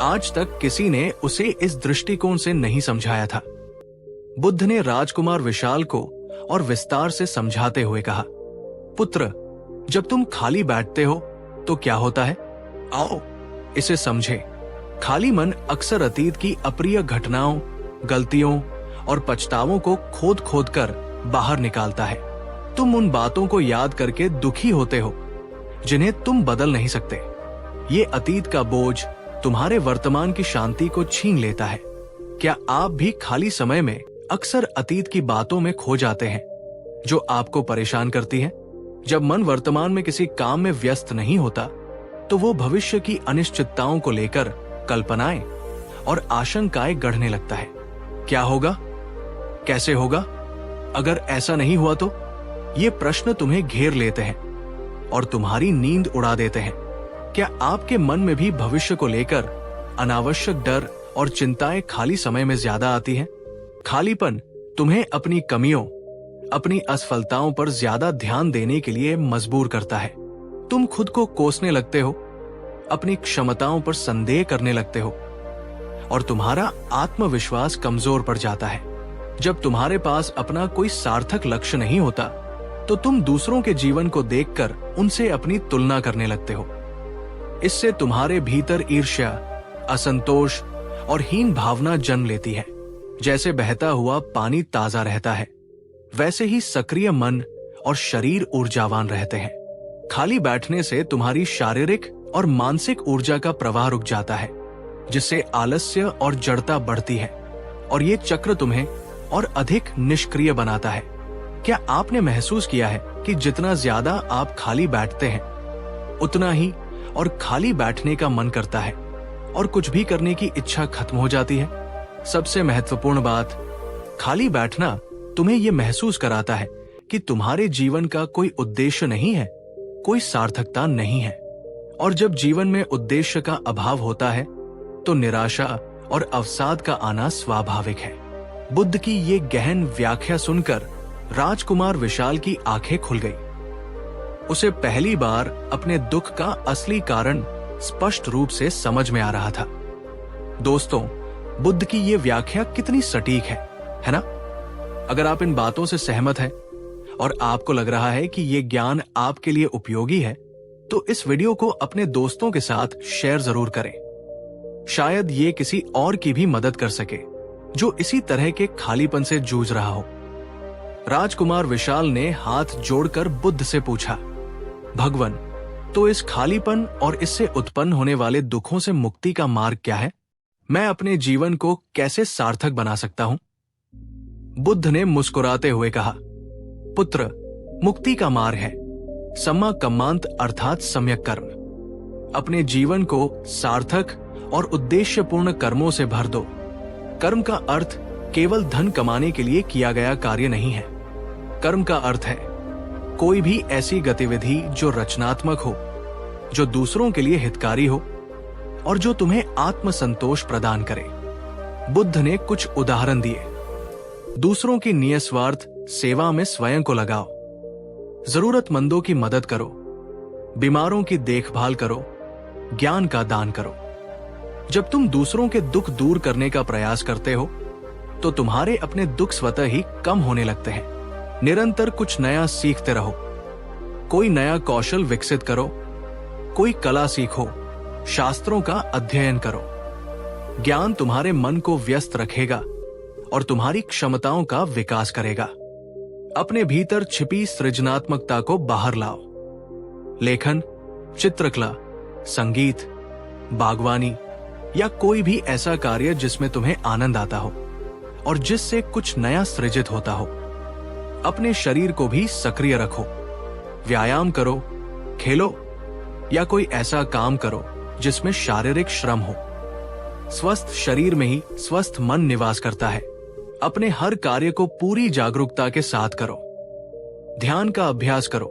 आज तक किसी ने उसे इस दृष्टिकोण से नहीं समझाया था। बुद्ध ने राजकुमार विशाल को और विस्तार से समझाते हुए कहा, पुत्र, जब तुम खाली बैठते हो तो क्या होता है? आओ इसे समझे। खाली मन अक्सर अतीत की अप्रिय घटनाओं, गलतियों और पछतावों को खोद खोद कर बाहर निकालता है। तुम उन बातों को याद करके दुखी होते हो जिन्हें तुम बदल नहीं सकते। ये अतीत का बोझ तुम्हारे वर्तमान की शांति को छीन लेता है। क्या आप भी खाली समय में अक्सर अतीत की बातों में खो जाते हैं जो आपको परेशान करती हैं? जब मन वर्तमान में किसी काम में व्यस्त नहीं होता, तो वो भविष्य की अनिश्चितताओं को लेकर कल्पनाएं और आशंकाएं गढ़ने लगता है। क्या होगा? कैसे होगा? अगर ऐसा नहीं हुआ तो? ये प्रश्न तुम्हें घेर लेते हैं और तुम्हारी नींद उड़ा देते हैं। क्या आपके मन में भी भविष्य को लेकर अनावश्यक डर और चिंताएं खाली समय में ज्यादा आती हैं? खालीपन तुम्हें अपनी कमियों, अपनी असफलताओं पर ज्यादा ध्यान देने के लिए मजबूर करता है। तुम खुद को कोसने लगते हो, अपनी क्षमताओं पर संदेह करने लगते हो और तुम्हारा आत्मविश्वास कमजोर पड़ जाता है। जब तुम्हारे पास अपना कोई सार्थक लक्ष्य नहीं होता, तो तुम दूसरों के जीवन को देखकर उनसे अपनी तुलना करने लगते हो। इससे तुम्हारे भीतर ईर्ष्या, असंतोष और हीन भावना जन्म लेती है। जैसे बहता हुआ पानी ताजा रहता है, वैसे ही सक्रिय मन और शरीर ऊर्जावान रहते हैं। खाली बैठने से तुम्हारी शारीरिक और मानसिक ऊर्जा का प्रवाह रुक जाता है, जिससे आलस्य और जड़ता बढ़ती है और ये चक्र तुम्हें और अधिक निष्क्रिय बनाता है। क्या आपने महसूस किया है कि जितना ज्यादा आप खाली बैठते हैं, उतना ही और खाली बैठने का मन करता है और कुछ भी करने की इच्छा खत्म हो जाती है? सबसे महत्वपूर्ण बात, खाली बैठना तुम्हें यह महसूस कराता है कि तुम्हारे जीवन का कोई उद्देश्य नहीं है, कोई सार्थकता नहीं है। और जब जीवन में उद्देश्य का अभाव होता है, तो निराशा और अवसाद का आना स्वाभाविक है। बुद्ध की ये गहन व्याख्या सुनकर राजकुमार विशाल की आंखें खुल गई। उसे पहली बार अपने दुख का असली कारण स्पष्ट रूप से समझ में आ रहा था। दोस्तों, बुद्ध की ये व्याख्या कितनी सटीक है ना? अगर आप इन बातों से सहमत हैं और आपको लग रहा है कि ये ज्ञान आपके लिए उपयोगी है, तो इस वीडियो को अपने दोस्तों के साथ शेयर जरूर करें। शायद ये किसी और की भी मदद कर सके जो इसी तरह के खालीपन से जूझ रहा हो। राजकुमार विशाल ने हाथ जोड़कर बुद्ध से पूछा, भगवन, तो इस खालीपन और इससे उत्पन्न होने वाले दुखों से मुक्ति का मार्ग क्या है? मैं अपने जीवन को कैसे सार्थक बना सकता हूं? बुद्ध ने मुस्कुराते हुए कहा, पुत्र, मुक्ति का मार्ग है सम्मा कम्मांत अर्थात सम्यक कर्म। अपने जीवन को सार्थक और उद्देश्यपूर्ण कर्मों से भर दो। कर्म का अर्थ केवल धन कमाने के लिए किया गया कार्य नहीं है। कर्म का अर्थ है कोई भी ऐसी गतिविधि जो रचनात्मक हो, जो दूसरों के लिए हितकारी हो और जो तुम्हें आत्मसंतोष प्रदान करे। बुद्ध ने कुछ उदाहरण दिए। दूसरों की निस्वार्थ सेवा में स्वयं को लगाओ, जरूरतमंदों की मदद करो, बीमारों की देखभाल करो, ज्ञान का दान करो। जब तुम दूसरों के दुख दूर करने का प्रयास करते हो, तो तुम्हारे अपने दुख स्वतः ही कम होने लगते हैं। निरंतर कुछ नया सीखते रहो, कोई नया कौशल विकसित करो, कोई कला सीखो, शास्त्रों का अध्ययन करो। ज्ञान तुम्हारे मन को व्यस्त रखेगा और तुम्हारी क्षमताओं का विकास करेगा। अपने भीतर छिपी सृजनात्मकता को बाहर लाओ। लेखन, चित्रकला, संगीत, बागवानी या कोई भी ऐसा कार्य जिसमें तुम्हें आनंद आता हो और जिससे कुछ नया सृजित होता हो। अपने शरीर को भी सक्रिय रखो, व्यायाम करो, खेलो या कोई ऐसा काम करो जिसमें शारीरिक श्रम हो। स्वस्थ शरीर में ही स्वस्थ मन निवास करता है अपने हर कार्य को पूरी जागरूकता के साथ करो। ध्यान का अभ्यास करो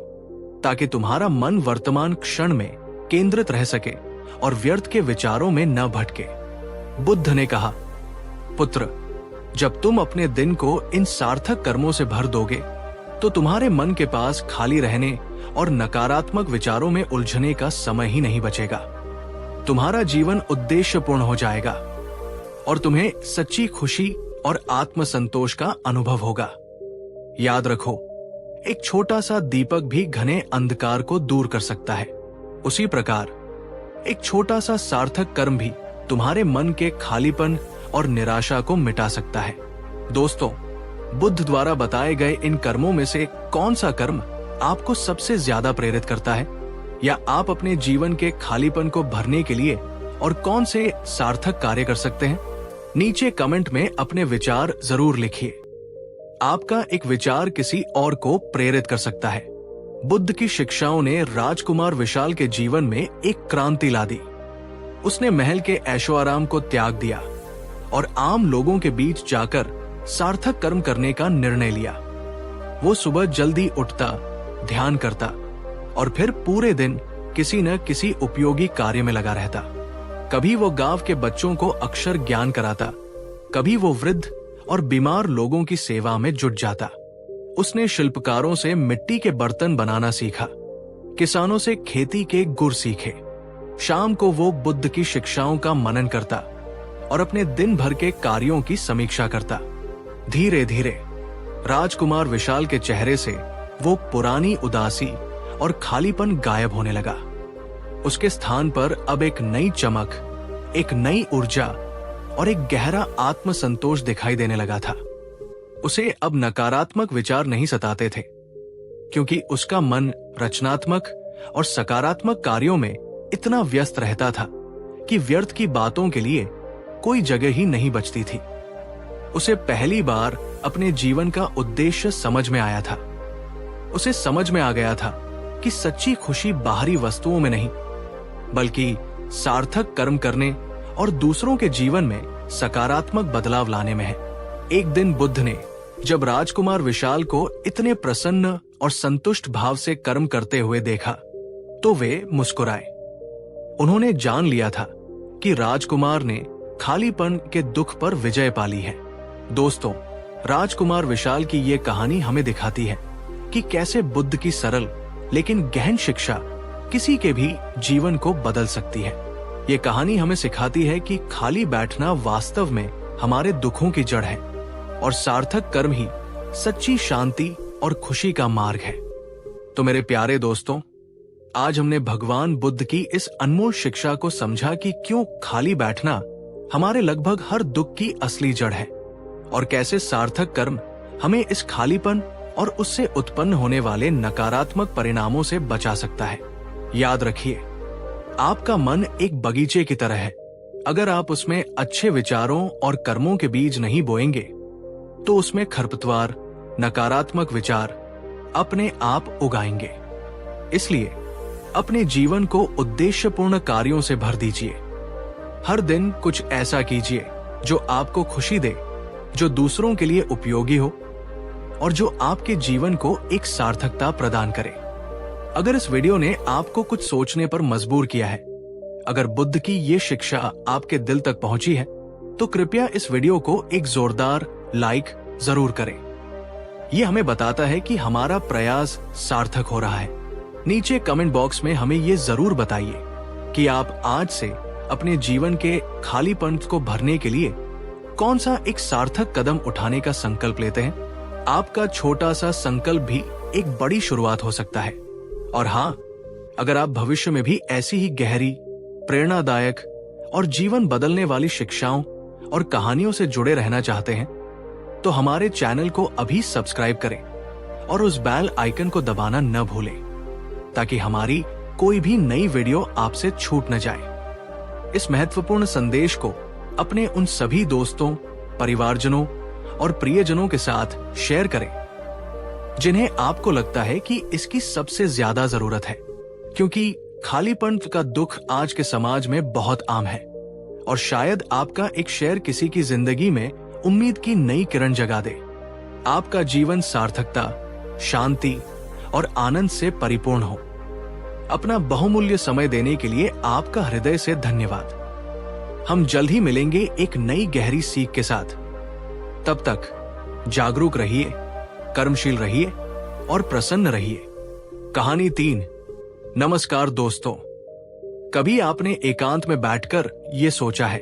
ताकि तुम्हारा मन वर्तमान क्षण में केंद्रित रह सके और व्यर्थ के विचारों में न भटके। बुद्ध ने कहा, पुत्र, जब तुम अपने दिन को इन सार्थक कर्मों से भर दोगे तो तुम्हारे मन के पास खाली रहने और नकारात्मक विचारों में उलझने का समय ही नहीं बचेगा। तुम्हारा जीवन उद्देश्यपूर्ण हो जाएगा और तुम्हें सच्ची खुशी और आत्मसंतोष का अनुभव होगा। याद रखो, एक छोटा सा दीपक भी घने अंधकार को दूर कर सकता है। उसी प्रकार एक छोटा सा सार्थक कर्म भी तुम्हारे मन के खालीपन और निराशा को मिटा सकता है। दोस्तों, बुद्ध द्वारा बताए गए इन कर्मों में से कौन सा कर्म आपको सबसे ज्यादा प्रेरित करता है, या आप अपने जीवन के खालीपन को भरने के लिए और कौन से सार्थक कार्य कर सकते हैं? नीचे कमेंट में अपने विचार जरूर लिखिए। आपका एक विचार किसी और को प्रेरित कर सकता है। बुद्ध की शिक्षाओं ने राजकुमार विशाल के जीवन में एक क्रांति ला दी। उसने महल के ऐशो आराम को त्याग दिया और आम लोगों के बीच जाकर सार्थक कर्म करने का निर्णय लिया। वो सुबह जल्दी उठता, ध्यान करता और फिर पूरे दिन किसी न किसी उपयोगी कार्य में लगा रहता। कभी वो गांव के बच्चों को अक्षर ज्ञान कराता, कभी वो वृद्ध और बीमार लोगों की सेवा में जुट जाता। उसने शिल्पकारों से मिट्टी के बर्तन बनाना सीखा, किसानों से खेती के गुर सीखे। शाम को वो बुद्ध की शिक्षाओं का मनन करता और अपने दिन भर के कार्यों की समीक्षा करता। धीरे धीरे राजकुमार विशाल के चेहरे से वो पुरानी उदासी और खालीपन गायब होने लगा। उसके स्थान पर अब एक नई चमक, एक नई ऊर्जा और एक गहरा आत्मसंतोष दिखाई देने लगा था। उसे अब नकारात्मक विचार नहीं सताते थे, क्योंकि उसका मन रचनात्मक और सकारात्मक कार्यों में इतना व्यस्त रहता था कि व्यर्थ की बातों के लिए कोई जगह ही नहीं बचती थी। उसे पहली बार अपने जीवन का उद्देश्य समझ में आया था। उसे समझ में आ गया था कि सच्ची खुशी बाहरी वस्तुओं में नहीं, बल्कि सार्थक कर्म करने और दूसरों के जीवन में सकारात्मक बदलाव लाने में है। एक दिन बुद्ध ने जब राजकुमार विशाल को इतने प्रसन्न और संतुष्ट भाव से कर्म करते हुए देखा तो वे मुस्कुराए। उन्होंने जान लिया था कि राजकुमार ने खालीपन के दुख पर विजय पाली है। दोस्तों, राजकुमार विशाल की ये कहानी हमें दिखाती है कि कैसे बुद्ध की सरल लेकिन गहन शिक्षा किसी के भी जीवन को बदल सकती है। ये कहानी हमें सिखाती है कि खाली बैठना वास्तव में हमारे दुखों की जड़ है और सार्थक कर्म ही सच्ची शांति और खुशी का मार्ग है। तो मेरे प्यारे दोस्तों, आज हमने भगवान बुद्ध की इस अनमोल शिक्षा को समझा कि क्यों खाली बैठना हमारे लगभग हर दुख की असली जड़ है और कैसे सार्थक कर्म हमें इस खालीपन और उससे उत्पन्न होने वाले नकारात्मक परिणामों से बचा सकता है। याद रखिए, आपका मन एक बगीचे की तरह है। अगर आप उसमें अच्छे विचारों और कर्मों के बीज नहीं बोएंगे तो उसमें खरपतवार, नकारात्मक विचार अपने आप उगाएंगे। इसलिए अपने जीवन को उद्देश्यपूर्ण कार्यों से भर दीजिए। हर दिन कुछ ऐसा कीजिए जो आपको खुशी दे, जो दूसरों के लिए उपयोगी हो और जो आपके जीवन को एक सार्थकता प्रदान करे। अगर इस वीडियो ने आपको कुछ सोचने पर मजबूर किया है, अगर बुद्ध की ये शिक्षा आपके दिल तक पहुंची है, तो कृपया इस वीडियो को एक जोरदार लाइक जरूर करें। ये हमें बताता है कि हमारा प्रयास सार्थक हो रहा है। नीचे कमेंट बॉक्स में हमें ये जरूर बताइए कि आप आज से अपने जीवन के खालीपन को भरने के लिए कौन सा एक सार्थक कदम उठाने का संकल्प लेते हैं। आपका छोटा सा संकल्प भी एक बड़ी शुरुआत हो सकता है। और हाँ, अगर आप भविष्य में भी ऐसी ही गहरी, प्रेरणादायक और जीवन बदलने वाली शिक्षाओं और कहानियों से जुड़े रहना चाहते हैं, तो हमारे चैनल को अभी सब्सक्राइब करें और उस बेल आइकन को दबाना न भूलें, ताकि हमारी कोई भी नई वीडियो आपसे छूट न जाए। इस महत्वपूर्ण संदेश को अपने उन सभी दोस्तों, परिवारजनों और प्रियजनों के साथ शेयर करें जिन्हें आपको लगता है कि इसकी सबसे ज्यादा जरूरत है, क्योंकि खालीपन का दुख आज के समाज में बहुत आम है और शायद आपका एक शेयर किसी की जिंदगी में उम्मीद की नई किरण जगा दे। आपका जीवन सार्थकता, शांति और आनंद से परिपूर्ण हो। अपना बहुमूल्य समय देने के लिए आपका हृदय से धन्यवाद। हम जल्द ही मिलेंगे एक नई गहरी सीख के साथ। तब तक जागरूक रहिए, कर्मशील रहिए और प्रसन्न रहिए। कहानी 3। नमस्कार दोस्तों, कभी आपने एकांत में बैठकर ये सोचा है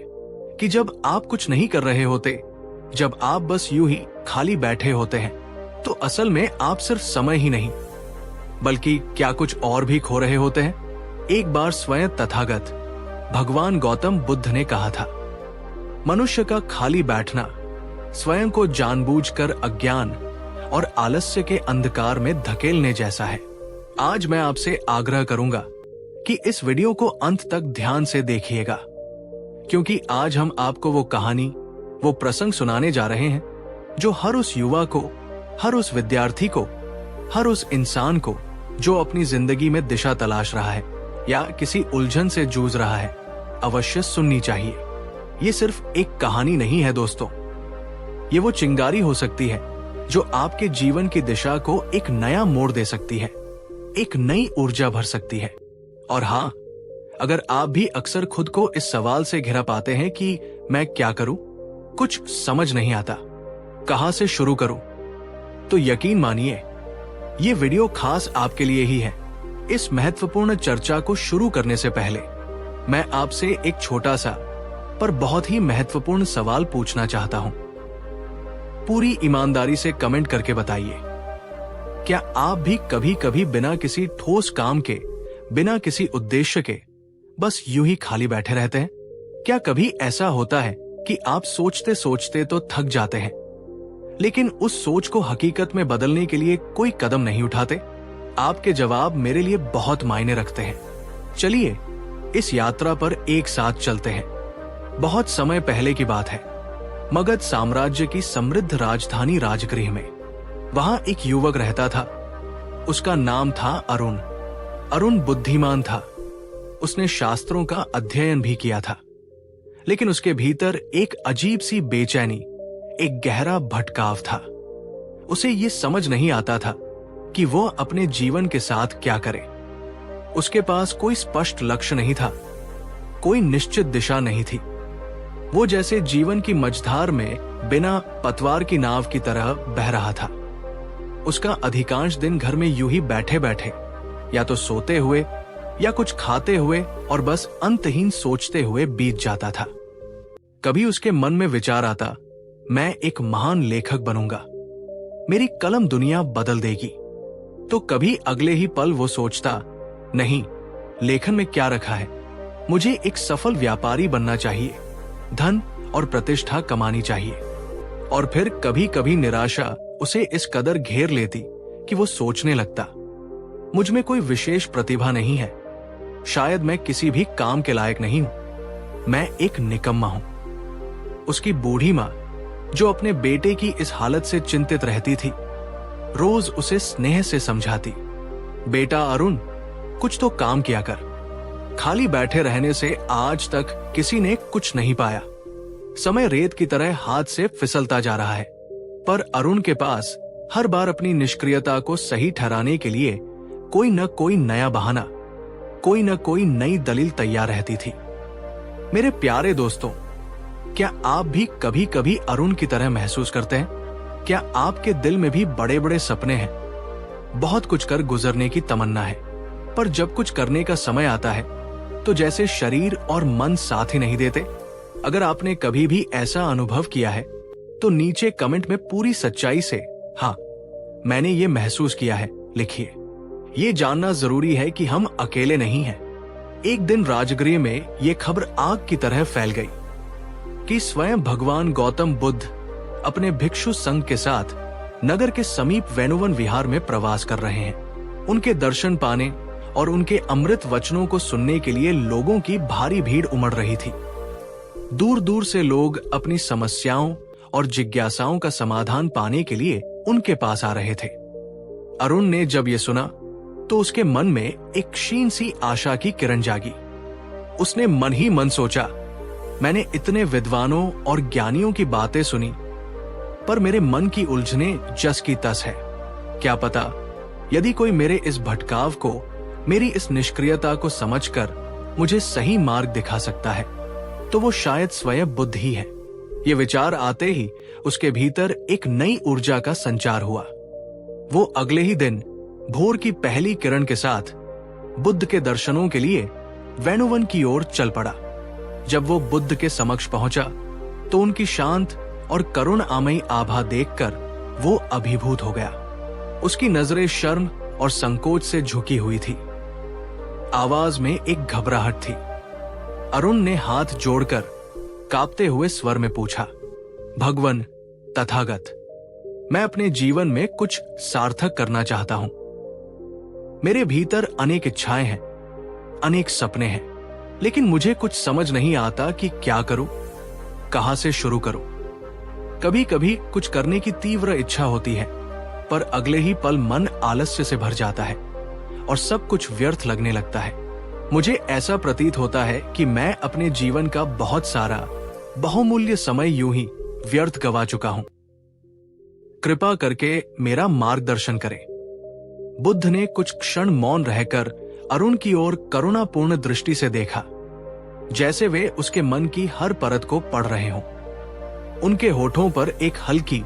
कि जब आप कुछ नहीं कर रहे होते, जब आप बस यूं ही खाली बैठे होते हैं, तो असल में आप सिर्फ समय ही नहीं बल्कि क्या कुछ और भी खो रहे होते हैं? एक बार स्वयं तथागत भगवान गौतम बुद्ध ने कहा था, मनुष्य का खाली बैठना स्वयं को जानबूझकर अज्ञान और आलस्य के अंधकार में धकेलने जैसा है। आज मैं आपसे आग्रह करूंगा कि इस वीडियो को अंत तक ध्यान से देखिएगा, क्योंकि आज हम आपको वो कहानी, वो प्रसंग सुनाने जा रहे हैं जो हर उस युवा को, हर उस विद्यार्थी को, हर उस इंसान को जो अपनी जिंदगी में दिशा तलाश रहा है या किसी उलझन से जूझ रहा है, अवश्य सुननी चाहिए। ये सिर्फ एक कहानी नहीं है दोस्तों, ये वो चिंगारी हो सकती है जो आपके जीवन की दिशा को एक नया मोड़ दे सकती है, एक नई ऊर्जा भर सकती है। और हाँ, अगर आप भी अक्सर खुद को इस सवाल से घिरा पाते हैं कि मैं क्या करूं, कुछ समझ नहीं आता, कहां से शुरू करूं, तो यकीन मानिए ये वीडियो खास आपके लिए ही है। इस महत्वपूर्ण चर्चा को शुरू करने से पहले मैं आपसे एक छोटा सा पर बहुत ही महत्वपूर्ण सवाल पूछना चाहता हूं। पूरी ईमानदारी से कमेंट करके बताइए, क्या आप भी कभी कभी बिना किसी ठोस काम के, बिना किसी उद्देश्य के बस यूं ही खाली बैठे रहते हैं? क्या कभी ऐसा होता है कि आप सोचते सोचते तो थक जाते हैं, लेकिन उस सोच को हकीकत में बदलने के लिए कोई कदम नहीं उठाते? आपके जवाब मेरे लिए बहुत मायने रखते हैं। चलिए इस यात्रा पर एक साथ चलते हैं। बहुत समय पहले की बात है, मगध साम्राज्य की समृद्ध राजधानी राजगृह में वहां एक युवक रहता था। उसका नाम था अरुण। अरुण बुद्धिमान था, उसने शास्त्रों का अध्ययन भी किया था, लेकिन उसके भीतर एक अजीब सी बेचैनी, एक गहरा भटकाव था। उसे ये समझ नहीं आता था कि वो अपने जीवन के साथ क्या करे। उसके पास कोई स्पष्ट लक्ष्य नहीं था, कोई निश्चित दिशा नहीं थी। वो जैसे जीवन की मझधार में बिना पतवार की नाव की तरह बह रहा था। उसका अधिकांश दिन घर में यूं ही बैठे बैठे या तो सोते हुए या कुछ खाते हुए और बस अंतहीन सोचते हुए बीत जाता था। कभी उसके मन में विचार आता, मैं एक महान लेखक बनूंगा, मेरी कलम दुनिया बदल देगी। तो कभी अगले ही पल वो सोचता, नहीं, लेखन में क्या रखा है, मुझे एक सफल व्यापारी बनना चाहिए, धन और प्रतिष्ठा कमानी चाहिए। और फिर कभी कभी निराशा उसे इस कदर घेर लेती कि वो सोचने लगता, मुझ में कोई विशेष प्रतिभा नहीं है, शायद मैं किसी भी काम के लायक नहीं हूं, मैं एक निकम्मा हूं। उसकी बूढ़ी मां, जो अपने बेटे की इस हालत से चिंतित रहती थी, रोज उसे स्नेह से समझाती, बेटा अरुण, कुछ तो काम किया कर, खाली बैठे रहने से आज तक किसी ने कुछ नहीं पाया। समय रेत की तरह हाथ से फिसलता जा रहा है। पर अरुण के पास हर बार अपनी निष्क्रियता को सही ठहराने के लिए कोई न कोई नया बहाना, कोई न कोई नई दलील तैयार रहती थी। मेरे प्यारे दोस्तों, क्या आप भी कभी कभी अरुण की तरह महसूस करते हैं? क्या आपके दिल में भी बड़े बड़े सपने हैं, बहुत कुछ कर गुजरने की तमन्ना है, पर जब कुछ करने का समय आता है तो जैसे शरीर और मन साथ ही नहीं देते? अगर आपने कभी भी ऐसा अनुभव किया है तो नीचे कमेंट में पूरी सच्चाई से हाँ, मैंने ये महसूस किया है लिखिए। ये जानना जरूरी है कि हम अकेले नहीं हैं। एक दिन राजगृह में ये खबर आग की तरह फैल गई कि स्वयं भगवान गौतम बुद्ध अपने भिक्षु संघ के साथ नगर के समीप वेणुवन विहार में प्रवास कर रहे हैं। उनके दर्शन पाने और उनके अमृत वचनों को सुनने के लिए लोगों की भारी भीड़ उमड़ रही थी। दूर दूर से लोग अपनी समस्याओं और जिज्ञासाओं का समाधान पाने के लिए उनके पास आ रहे थे। अरुण ने जब ये सुना तो उसके मन में एक क्षीण सी आशा की किरण जागी। उसने मन ही मन सोचा, मैंने इतने विद्वानों और ज्ञानियों की बातें सुनी पर मेरे मन की उलझने जस की तस है। क्या पता यदि कोई मेरे इस भटकाव को, मेरी इस निष्क्रियता को समझकर मुझे सही मार्ग दिखा सकता है, तो वो शायद स्वयं बुद्ध ही है। ये विचार आते ही उसके भीतर एक नई ऊर्जा का संचार हुआ। वो अगले ही दिन भोर की पहली किरण के साथ बुद्ध के दर्शनों के लिए वैणुवन की ओर चल पड़ा। जब वो बुद्ध के समक्ष पहुंचा तो उनकी शांत और करुणामयी आभा देखकर वो अभिभूत हो गया। उसकी नजरें शर्म और संकोच से झुकी हुई थी। आवाज में एक घबराहट थी। अरुण ने हाथ जोड़कर कांपते हुए स्वर में पूछा, भगवन तथागत, मैं अपने जीवन में कुछ सार्थक करना चाहता हूं। मेरे भीतर अनेक इच्छाएं हैं, अनेक सपने हैं, लेकिन मुझे कुछ समझ नहीं आता कि क्या करूं, कहां से शुरू करूं। कभी कभी कुछ करने की तीव्र इच्छा होती है, पर अगले ही पल मन आलस्य से भर जाता है और सब कुछ व्यर्थ लगने लगता है। मुझे ऐसा प्रतीत होता है कि मैं अपने जीवन का बहुत सारा बहुमूल्य समय यूं ही व्यर्थ गवा चुका हूं। कृपा करके मेरा मार्गदर्शन करें। बुद्ध ने कुछ क्षण मौन रहकर अरुण की ओर करुणापूर्ण दृष्टि से देखा, जैसे वे उसके मन की हर परत को पढ़ रहे हों। उनके होठों पर एक हल्की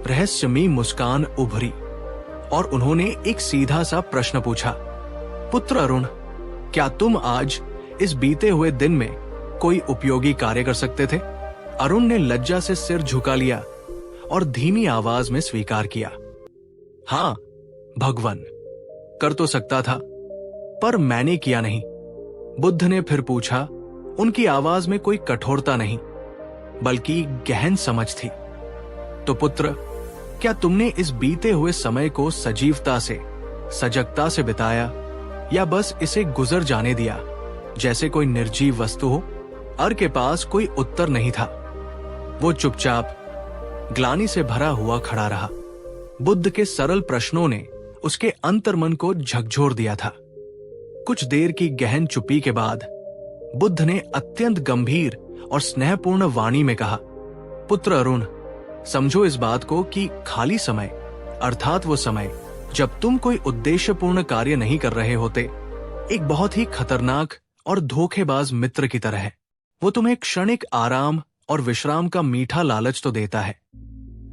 रहस्यमयी मुस्कान उभरी और उन्होंने एक सीधा सा प्रश्न पूछा, पुत्र अरुण, क्या तुम आज इस बीते हुए दिन में कोई उपयोगी कार्य कर सकते थे? अरुण ने लज्जा से सिर झुका लिया और धीमी आवाज में स्वीकार किया, हां भगवन, कर तो सकता था, पर मैंने किया नहीं। बुद्ध ने फिर पूछा। उनकी आवाज में कोई कठोरता नहीं, बल्कि गहन समझ थी। तो पुत्र, क्या तुमने इस बीते हुए समय को सजीवता से, सजगता से बिताया, या बस इसे गुजर जाने दिया जैसे कोई निर्जीव वस्तु हो? अर के पास कोई उत्तर नहीं था। वो चुपचाप ग्लानि से भरा हुआ खड़ा रहा। बुद्ध के सरल प्रश्नों ने उसके अंतर्मन को झकझोर दिया था। कुछ देर की गहन चुप्पी के बाद बुद्ध ने अत्यंत गंभीर और स्नेहपूर्ण वाणी में कहा, पुत्र अरुण, समझो इस बात को कि खाली समय, अर्थात वो समय जब तुम कोई उद्देश्यपूर्ण कार्य नहीं कर रहे होते, एक बहुत ही खतरनाक और धोखेबाज मित्र की तरह है। वो तुम्हें क्षणिक आराम और विश्राम का मीठा लालच तो देता है,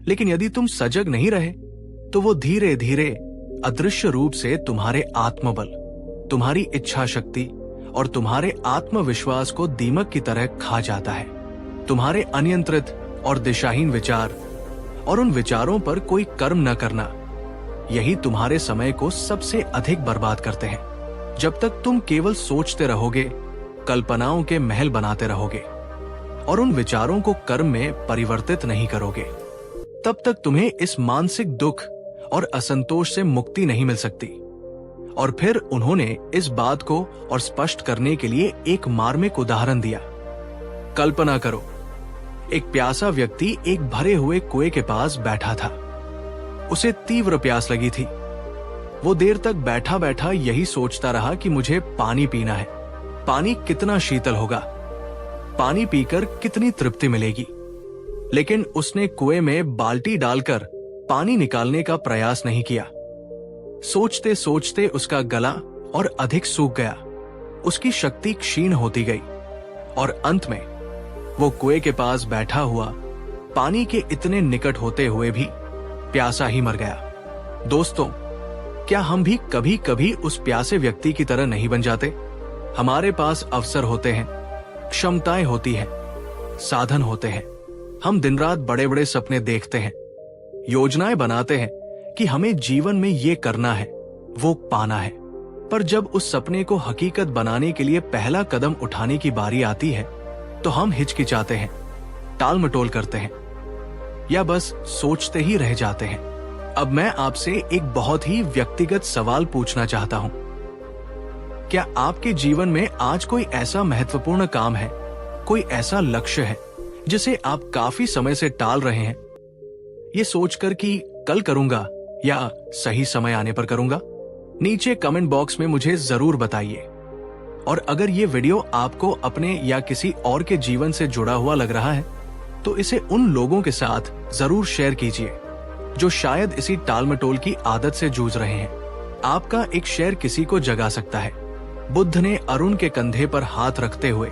लेकिन यदि तुम सजग नहीं रहे तो वो धीरे धीरे अदृश्य रूप से तुम्हारे आत्मबल, तुम्हारी इच्छा शक्ति और तुम्हारे आत्मविश्वास को दीमक की तरह खा जाता है। तुम्हारे अनियंत्रित और दिशाहीन विचार और उन विचारों पर कोई कर्म न करना, यही तुम्हारे समय को सबसे अधिक बर्बाद करते हैं। जब तक तुम केवल सोचते रहोगे, कल्पनाओं के महल बनाते रहोगे और उन विचारों को कर्म में परिवर्तित नहीं करोगे, तब तक तुम्हें इस मानसिक दुख और असंतोष से मुक्ति नहीं मिल सकती। और फिर उन्होंने इस बात को और स्पष्ट करने के लिए एक मार्मिक उदाहरण दिया। कल्पना करो, एक प्यासा व्यक्ति एक भरे हुए कुएं के पास बैठा था। उसे तीव्र प्यास लगी थी। वो देर तक बैठा बैठा यही सोचता रहा कि मुझे पानी पीना है। पानी कितना शीतल होगा, पानी पीकर कितनी तृप्ति मिलेगी। लेकिन उसने कुएं में बाल्टी डालकर पानी निकालने का प्रयास नहीं किया। सोचते सोचते उसका गला और अधिक सूख गया, उसकी शक्ति क्षीण होती गई और अंत में वो कुएं के पास बैठा हुआ पानी के इतने निकट होते हुए भी प्यासा ही मर गया। दोस्तों, क्या हम भी कभी कभी उस प्यासे व्यक्ति की तरह नहीं बन जाते? हमारे पास अवसर होते हैं, क्षमताएं होती हैं, साधन होते हैं। हम दिन रात बड़े बड़े सपने देखते हैं, योजनाएं बनाते हैं कि हमें जीवन में ये करना है, वो पाना है। पर जब उस सपने को हकीकत बनाने के लिए पहला कदम उठाने की बारी आती है, तो हम हिचकिचाते हैं, टाल मटोल करते हैं या बस सोचते ही रह जाते हैं। अब मैं आपसे एक बहुत ही व्यक्तिगत सवाल पूछना चाहता हूं। क्या आपके जीवन में आज कोई ऐसा महत्वपूर्ण काम है, कोई ऐसा लक्ष्य है जिसे आप काफी समय से टाल रहे हैं, ये सोचकर कि कल करूंगा या सही समय आने पर करूंगा? नीचे कमेंट बॉक्स में मुझे जरूर बताइए। और अगर ये वीडियो आपको अपने या किसी और के जीवन से जुड़ा हुआ लग रहा है तो इसे उन लोगों के साथ जरूर शेयर कीजिए जो शायद इसी टालमटोल की आदत से जूझ रहे हैं। आपका एक शेयर किसी को जगा सकता है। बुद्ध ने अरुण के कंधे पर हाथ रखते हुए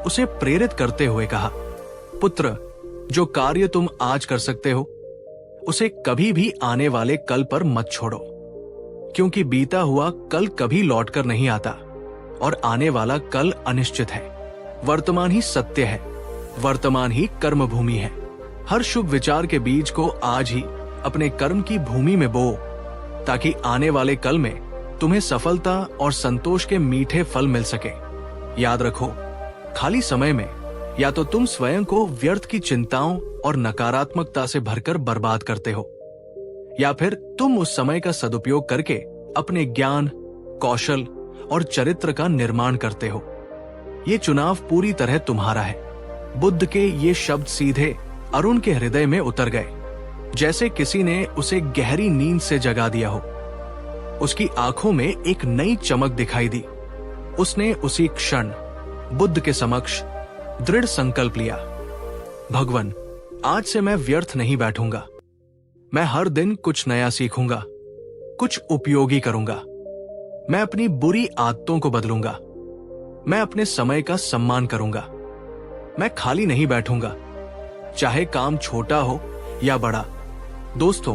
उसे प्रेरित करते हुए कहा, पुत्र, जो कार्य तुम आज कर सकते हो उसे कभी भी आने वाले कल पर मत छोड़ो, क्योंकि बीता हुआ कल कभी लौटकर नहीं आता और आने वाला कल अनिश्चित है। वर्तमान ही सत्य है, वर्तमान ही कर्म भूमि है। हर शुभ विचार के बीज को आज ही अपने कर्म की भूमि में बो, ताकि आने वाले कल में तुम्हें सफलता और संतोष के मीठे फल मिल सके। याद रखो, खाली समय में या तो तुम स्वयं को व्यर्थ की चिंताओं और नकारात्मकता से भरकर बर्बाद करते हो, या फिर तुम उस समय का सदुपयोग करके अपने ज्ञान, कौशल और चरित्र का निर्माण करते हो। ये चुनाव पूरी तरह तुम्हारा है। बुद्ध के ये शब्द सीधे अरुण के हृदय में उतर गए, जैसे किसी ने उसे गहरी नींद से जगा दिया हो। उसकी आंखों में एक नई चमक दिखाई दी। उसने उसी क्षण बुद्ध के समक्ष दृढ़ संकल्प लिया, भगवान, आज से मैं व्यर्थ नहीं बैठूंगा। मैं हर दिन कुछ नया सीखूंगा, कुछ उपयोगी करूंगा। मैं अपनी बुरी आदतों को बदलूंगा। मैं अपने समय का सम्मान करूंगा। मैं खाली नहीं बैठूंगा, चाहे काम छोटा हो या बड़ा। दोस्तों,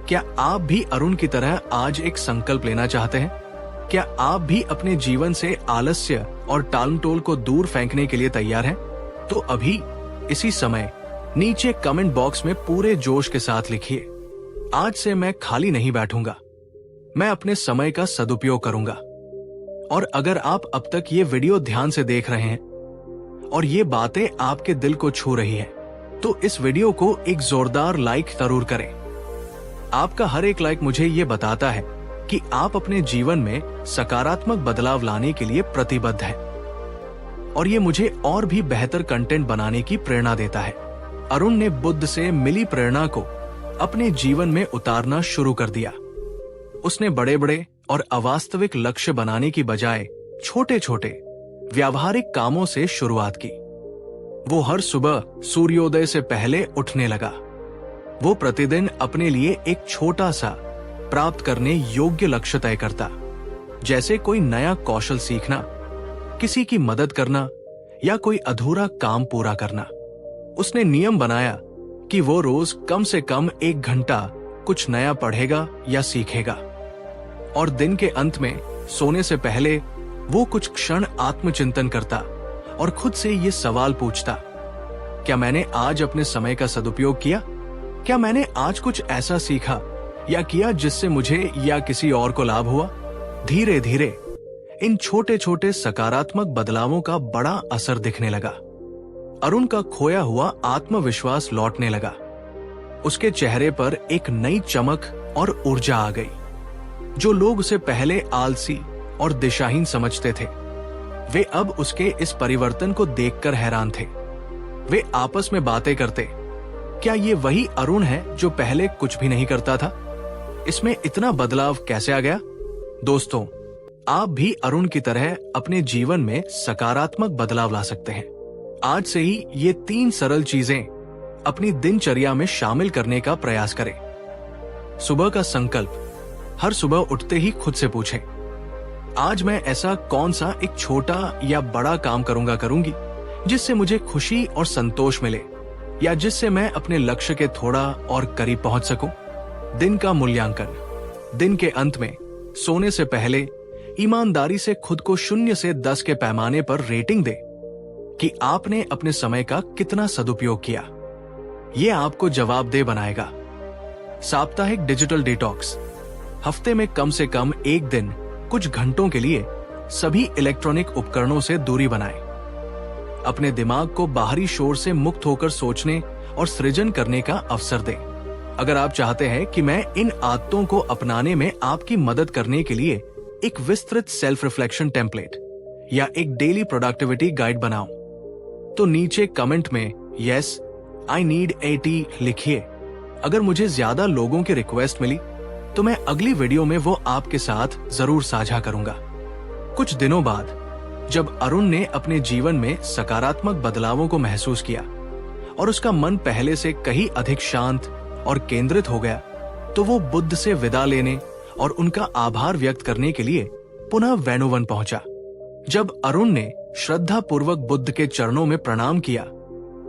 क्या आप भी अरुण की तरह आज एक संकल्प लेना चाहते हैं? क्या आप भी अपने जीवन से आलस्य और टालमटोल को दूर फेंकने के लिए तैयार हैं? तो अभी इसी समय नीचे कमेंट बॉक्स में पूरे जोश के साथ लिखिए, आज से मैं खाली नहीं बैठूंगा, मैं अपने समय का सदुपयोग करूंगा। और अगर आप अब तक ये वीडियो ध्यान से देख रहे हैं और ये बातें आपके दिल को छू रही है, तो इस वीडियो को एक जोरदार लाइक जरूर करें। आपका हर एक लाइक मुझे ये बताता है कि आप अपने जीवन में सकारात्मक बदलाव लाने के लिए प्रतिबद्ध हैं, और ये मुझे और भी बेहतर कंटेंट बनाने की प्रेरणा देता है। अरुण ने बुद्ध से मिली प्रेरणा को अपने जीवन में उतारना शुरू कर दिया। उसने बड़े बड़े और अवास्तविक लक्ष्य बनाने की बजाय छोटे छोटे व्यावहारिक कामों से शुरुआत की। वो हर सुबह सूर्योदय से पहले उठने लगा। वो प्रतिदिन अपने लिए एक छोटा सा प्राप्त करने योग्य लक्ष्य तय करता, जैसे कोई नया कौशल सीखना, किसी की मदद करना या कोई अधूरा काम पूरा करना। उसने नियम बनाया कि वो रोज कम से कम 1 घंटा कुछ नया पढ़ेगा या सीखेगा, और दिन के अंत में सोने से पहले वो कुछ क्षण आत्मचिंतन करता और खुद से ये सवाल पूछता, क्या मैंने आज अपने समय का सदुपयोग किया? क्या मैंने आज कुछ ऐसा सीखा या किया जिससे मुझे या किसी और को लाभ हुआ? धीरे धीरे इन छोटे छोटे सकारात्मक बदलावों का बड़ा असर दिखने लगा। अरुण का खोया हुआ आत्मविश्वास लौटने लगा। उसके चेहरे पर एक नई चमक और ऊर्जा आ गई। जो लोग उसे पहले आलसी और दिशाहीन समझते थे, वे अब उसके इस परिवर्तन को देखकर हैरान थे। वे आपस में बातें करते, क्या ये वही अरुण है जो पहले कुछ भी नहीं करता था? इसमें इतना बदलाव कैसे आ गया? दोस्तों, आप भी अरुण की तरह अपने जीवन में सकारात्मक बदलाव ला सकते हैं। आज से ही ये 3 सरल चीजें अपनी दिनचर्या में शामिल करने का प्रयास करें। सुबह का संकल्प, हर सुबह उठते ही खुद से पूछें, आज मैं ऐसा कौन सा एक छोटा या बड़ा काम करूंगी जिससे मुझे खुशी और संतोष मिले, या जिससे मैं अपने लक्ष्य के थोड़ा और करीब पहुंच सकूं। दिन का मूल्यांकन, दिन के अंत में सोने से पहले ईमानदारी से खुद को 0 से 10 के पैमाने पर रेटिंग दे कि आपने अपने समय का कितना सदुपयोग किया। ये आपको जवाबदेह बनाएगा। साप्ताहिक डिजिटल डिटॉक्स, हफ्ते में कम से कम 1 दिन कुछ घंटों के लिए सभी इलेक्ट्रॉनिक उपकरणों से दूरी बनाएं। अपने दिमाग को बाहरी शोर से मुक्त होकर सोचने और सृजन करने का अवसर दें। अगर आप चाहते हैं कि मैं इन आदतों को अपनाने में आपकी मदद करने के लिए एक विस्तृत सेल्फ रिफ्लेक्शन टेम्पलेट या एक डेली प्रोडक्टिविटी गाइड बनाऊं, तो नीचे कमेंट में यस आई नीड 80 लिखिए। अगर मुझे ज्यादा लोगों की रिक्वेस्ट मिली तो मैं अगली वीडियो में वो आपके साथ जरूर साझा करूंगा। कुछ दिनों बाद जब अरुण ने अपने जीवन में सकारात्मक बदलावों को महसूस किया और उसका मन पहले से कहीं अधिक शांत और केंद्रित हो गया, तो वो बुद्ध से विदा लेने और उनका आभार व्यक्त करने के लिए पुनः वैनोवन पहुंचा। जब अरुण ने श्रद्धा पूर्वक बुद्ध के चरणों में प्रणाम किया,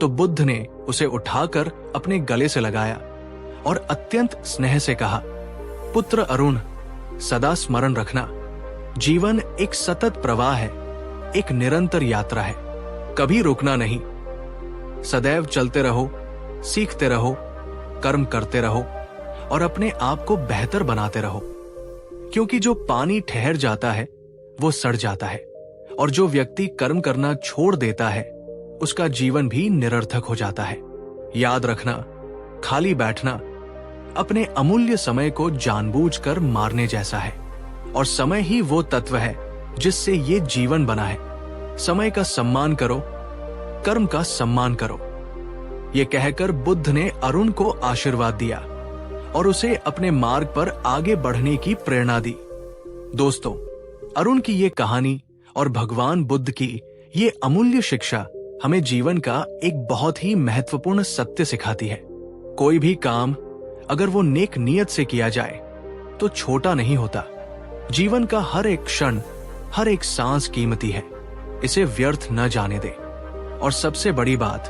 तो बुद्ध ने उसे उठाकर अपने गले से लगाया और अत्यंत स्नेह से कहा, पुत्र अरुण, सदा स्मरण रखना, जीवन एक सतत प्रवाह है, एक निरंतर यात्रा है, कभी रुकना नहीं। सदैव चलते रहो, सीखते रहो, कर्म करते रहो और अपने आप को बेहतर बनाते रहो, क्योंकि जो पानी ठहर जाता है वो सड़ जाता है, और जो व्यक्ति कर्म करना छोड़ देता है उसका जीवन भी निरर्थक हो जाता है। याद रखना, खाली बैठना अपने अमूल्य समय को जानबूझकर मारने जैसा है, और समय ही वो तत्व है जिससे ये जीवन बना है। समय का सम्मान करो, कर्म का सम्मान करो। ये कहकर बुद्ध ने अरुण को आशीर्वाद दिया और उसे अपने मार्ग पर आगे बढ़ने की प्रेरणा दी। दोस्तों, अरुण की ये कहानी और भगवान बुद्ध की ये अमूल्य शिक्षा हमें जीवन का एक बहुत ही महत्वपूर्ण सत्य सिखाती है। कोई भी काम अगर वो नेक नियत से किया जाए तो छोटा नहीं होता। जीवन का हर एक क्षण, हर एक सांस कीमती है, इसे व्यर्थ न जाने दे। और सबसे बड़ी बात,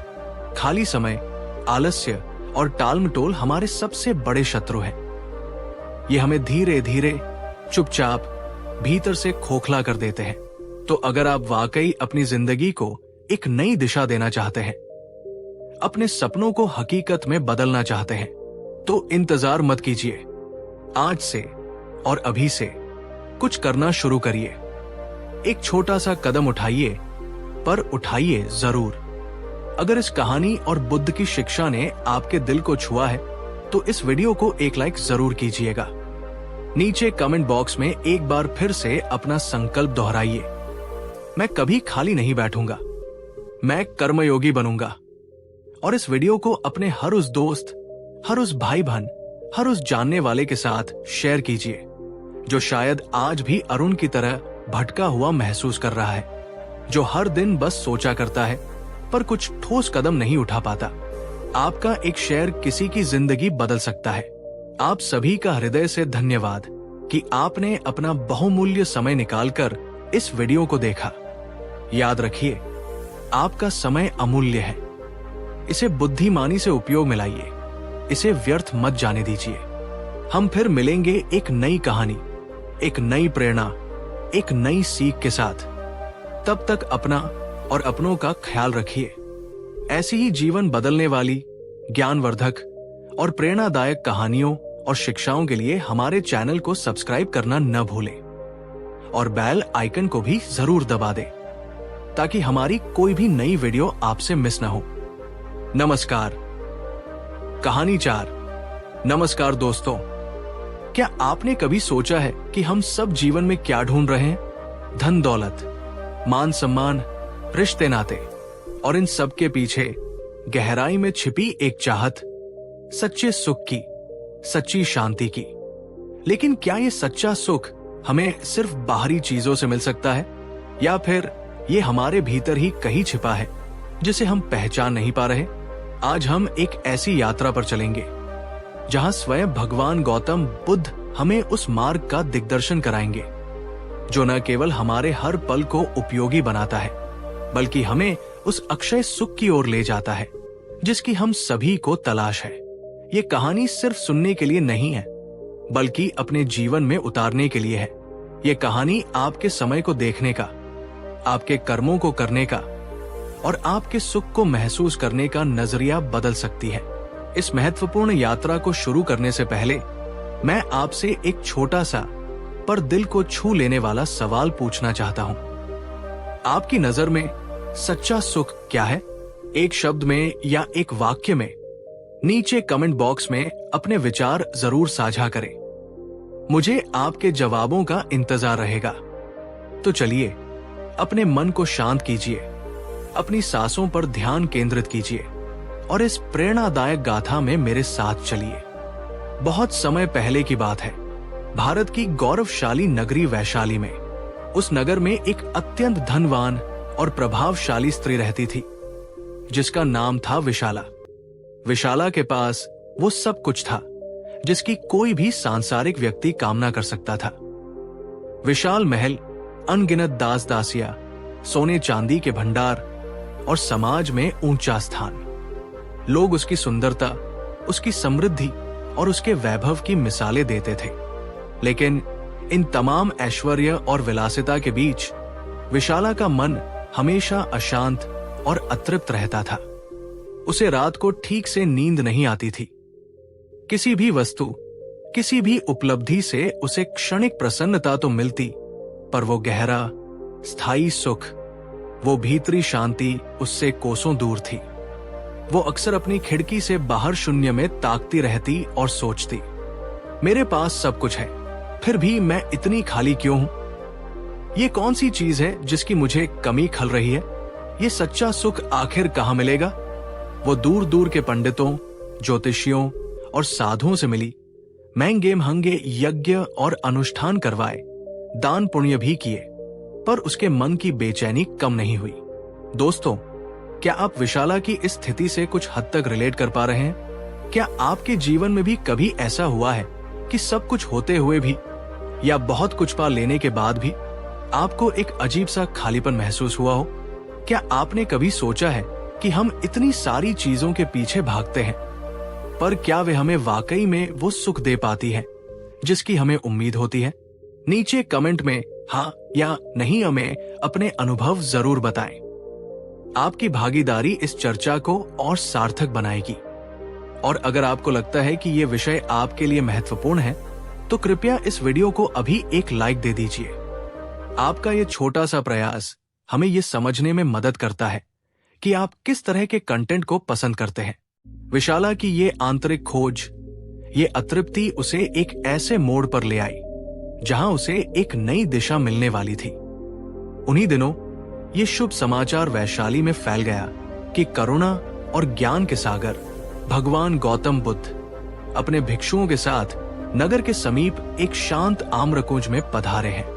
खाली समय, आलस्य और टालमटोल हमारे सबसे बड़े शत्रु हैं। ये हमें धीरे धीरे चुपचाप भीतर से खोखला कर देते हैं। तो अगर आप वाकई अपनी जिंदगी को एक नई दिशा देना चाहते हैं, अपने सपनों को हकीकत में बदलना चाहते हैं, तो इंतजार मत कीजिए। आज से और अभी से कुछ करना शुरू करिए। एक छोटा सा कदम उठाइए, पर उठाइए जरूर। अगर इस कहानी और बुद्ध की शिक्षा ने आपके दिल को छुआ है, तो इस वीडियो को एक लाइक जरूर कीजिएगा। नीचे कमेंट बॉक्स में एक बार फिर से अपना संकल्प दोहराइए, मैं कभी खाली नहीं बैठूंगा, मैं कर्मयोगी बनूंगा। और इस वीडियो को अपने हर उस दोस्त, हर उस भाई बहन, हर उस जानने वाले के साथ शेयर कीजिए जो शायद आज भी अरुण की तरह भटका हुआ महसूस कर रहा है, जो हर दिन बस सोचा करता है पर कुछ ठोस कदम नहीं उठा पाता। आपका एक शेयर किसी की जिंदगी बदल सकता है। आप सभी का हृदय से धन्यवाद कि आपने अपना बहुमूल्य समय निकालकर इस वीडियो को देखा। याद रखिए, आपका समय अमूल्य है, इसे बुद्धिमानी से उपयोग में लाइए, इसे व्यर्थ मत जाने दीजिए। हम फिर मिलेंगे एक नई कहानी, एक नई प्रेरणा, एक नई सीख के साथ। तब तक अपना और अपनों का ख्याल रखिए। ऐसी ही जीवन बदलने वाली, ज्ञानवर्धक और प्रेरणादायक कहानियों और शिक्षाओं के लिए हमारे चैनल को सब्सक्राइब करना न भूलें और बेल आइकन को भी जरूर दबा दें, ताकि हमारी कोई भी नई वीडियो आपसे मिस न हो। नमस्कार। कहानी 4। नमस्कार दोस्तों, क्या आपने कभी सोचा है कि हम सब जीवन में क्या ढूंढ रहे हैं? धन दौलत, मान सम्मान, रिश्ते नाते, और इन सब के पीछे गहराई में छिपी एक चाहत, सच्चे सुख की, सच्ची शांति की। लेकिन क्या ये सच्चा सुख हमें सिर्फ बाहरी चीजों से मिल सकता है, या फिर ये हमारे भीतर ही कहीं छिपा है जिसे हम पहचान नहीं पा रहे? आज हम एक ऐसी यात्रा पर चलेंगे जहां स्वयं भगवान गौतम बुद्ध हमें उस मार्ग का दिग्दर्शन कराएंगे जो न केवल हमारे हर पल को उपयोगी बनाता है, बल्कि हमें उस अक्षय सुख की ओर ले जाता है जिसकी हम सभी को तलाश है। ये कहानी सिर्फ सुनने के लिए नहीं है, बल्कि अपने जीवन में उतारने के लिए है। ये कहानी आपके समय को देखने का, आपके कर्मों को करने का और आपके सुख को महसूस करने का नजरिया बदल सकती है। इस महत्वपूर्ण यात्रा को शुरू करने से पहले मैं आपसे एक छोटा सा पर दिल को छू लेने वाला सवाल पूछना चाहता हूं। आपकी नजर में सच्चा सुख क्या है? एक शब्द में या एक वाक्य में नीचे कमेंट बॉक्स में अपने विचार जरूर साझा करें। मुझे आपके जवाबों का इंतजार रहेगा। तो चलिए, अपने मन को शांत कीजिए, अपनी सांसों पर ध्यान केंद्रित कीजिए और इस प्रेरणादायक गाथा में मेरे साथ चलिए। बहुत समय पहले की बात है, भारत की गौरवशाली नगरी वैशाली में, उस नगर में एक अत्यंत धनवान और प्रभावशाली स्त्री रहती थी जिसका नाम था विशाला। विशाला के पास वो सब कुछ था जिसकी कोई भी सांसारिक व्यक्ति कामना कर सकता था। विशाल महल, अनगिनत दास दासियां, सोने चांदी के भंडार और समाज में ऊंचा स्थान। लोग उसकी सुंदरता, उसकी समृद्धि और उसके वैभव की मिसालें देते थे। लेकिन इन तमाम ऐश्वर्य और विलासिता के बीच विशाला का मन हमेशा अशांत और अतृप्त रहता था। उसे रात को ठीक से नींद नहीं आती थी। किसी भी वस्तु, किसी भी उपलब्धि से उसे क्षणिक प्रसन्नता तो मिलती, पर वो गहरा, स्थायी सुख, वो भीतरी शांति उससे कोसों दूर थी। वो अक्सर अपनी खिड़की से बाहर शून्य में ताकती रहती और सोचती, मेरे पास सब कुछ है, फिर भी मैं इतनी खाली क्यों हूं? ये कौन सी चीज है जिसकी मुझे कमी खल रही है? ये सच्चा सुख आखिर कहां मिलेगा? वो दूर दूर के पंडितों, ज्योतिषियों और साधुओं से मिली, महंगे महंगे यज्ञ और अनुष्ठान करवाए, दान पुण्य भी किए, पर उसके मन की बेचैनी कम नहीं हुई। दोस्तों, क्या आप विशाला की इस स्थिति से कुछ हद तक रिलेट कर पा रहे हैं? क्या आपके जीवन में भी कभी ऐसा हुआ है कि सब कुछ होते हुए भी या बहुत कुछ पा लेने के बाद भी आपको एक अजीब सा खालीपन महसूस हुआ हो? क्या आपने कभी सोचा है कि हम इतनी सारी चीजों के पीछे भागते हैं, पर क्या वे हमें वाकई में वो सुख दे पाती हैं जिसकी हमें उम्मीद होती है? नीचे कमेंट में हाँ या नहीं हमें अपने अनुभव जरूर बताएं। आपकी भागीदारी इस चर्चा को और सार्थक बनाएगी। और अगर आपको लगता है कि ये विषय आपके लिए महत्वपूर्ण है, तो कृपया इस वीडियो को अभी एक लाइक दे दीजिए। आपका ये छोटा सा प्रयास हमें ये समझने में मदद करता है कि आप किस तरह के कंटेंट को पसंद करते हैं। विशाला की ये आंतरिक खोज, ये अतृप्ति उसे एक ऐसे मोड़ पर ले आई जहां उसे एक नई दिशा मिलने वाली थी। उन्हीं दिनों ये शुभ समाचार वैशाली में फैल गया कि करुणा और ज्ञान के सागर भगवान गौतम बुद्ध अपने भिक्षुओं के साथ नगर के समीप एक शांत आम्रकुंज में पधारे हैं।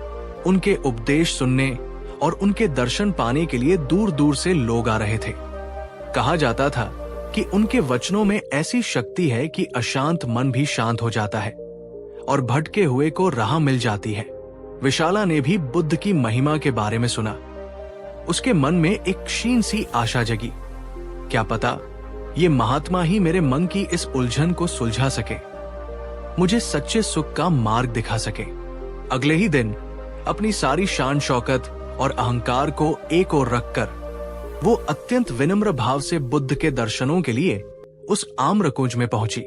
उनके उपदेश सुनने और उनके दर्शन पाने के लिए दूर दूर से लोग आ रहे थे। कहा जाता था कि उनके वचनों में ऐसी शक्ति है कि अशांत मन भी शांत हो जाता है और भटके हुए को राह मिल जाती है। विशाला ने भी बुद्ध की महिमा के बारे में सुना। उसके मन में एक क्षीण सी आशा जगी, क्या पता ये महात्मा ही मेरे मन की इस उलझन को सुलझा सके, मुझे सच्चे सुख का मार्ग दिखा सके। अगले ही दिन अपनी सारी शान शौकत और अहंकार को एक ओर रखकर वो अत्यंत विनम्र भाव से बुद्ध के दर्शनों के लिए उस आम्रकुंज में पहुंची।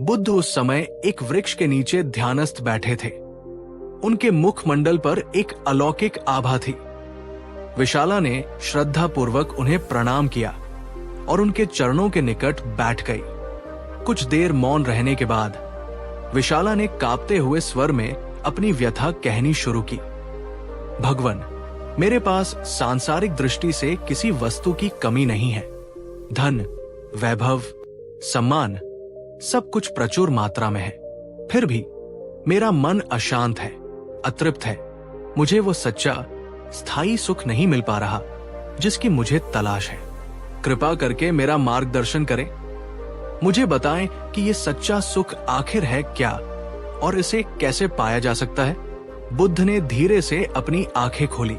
बुद्ध उस समय एक वृक्ष के नीचे ध्यानस्थ बैठे थे। उनके मुखमंडल पर एक अलौकिक आभा थी। विशाला ने श्रद्धा पूर्वक उन्हें प्रणाम किया और उनके चरणों के निकट बैठ गई। कुछ देर मौन रहने के बाद विशाला ने कांपते हुए स्वर में अपनी व्यथा कहनी शुरू की। भगवान, मेरे पास सांसारिक दृष्टि से किसी वस्तु की कमी नहीं है। धन, वैभव, सम्मान सब कुछ प्रचुर मात्रा में है, फिर भी मेरा मन अशांत है, अतृप्त है। मुझे वो सच्चा स्थायी सुख नहीं मिल पा रहा जिसकी मुझे तलाश है। कृपा करके मेरा मार्गदर्शन करें। मुझे बताएं कि ये सच्चा सुख आखिर है क्या और इसे कैसे पाया जा सकता है। बुद्ध ने धीरे से अपनी आंखें खोली।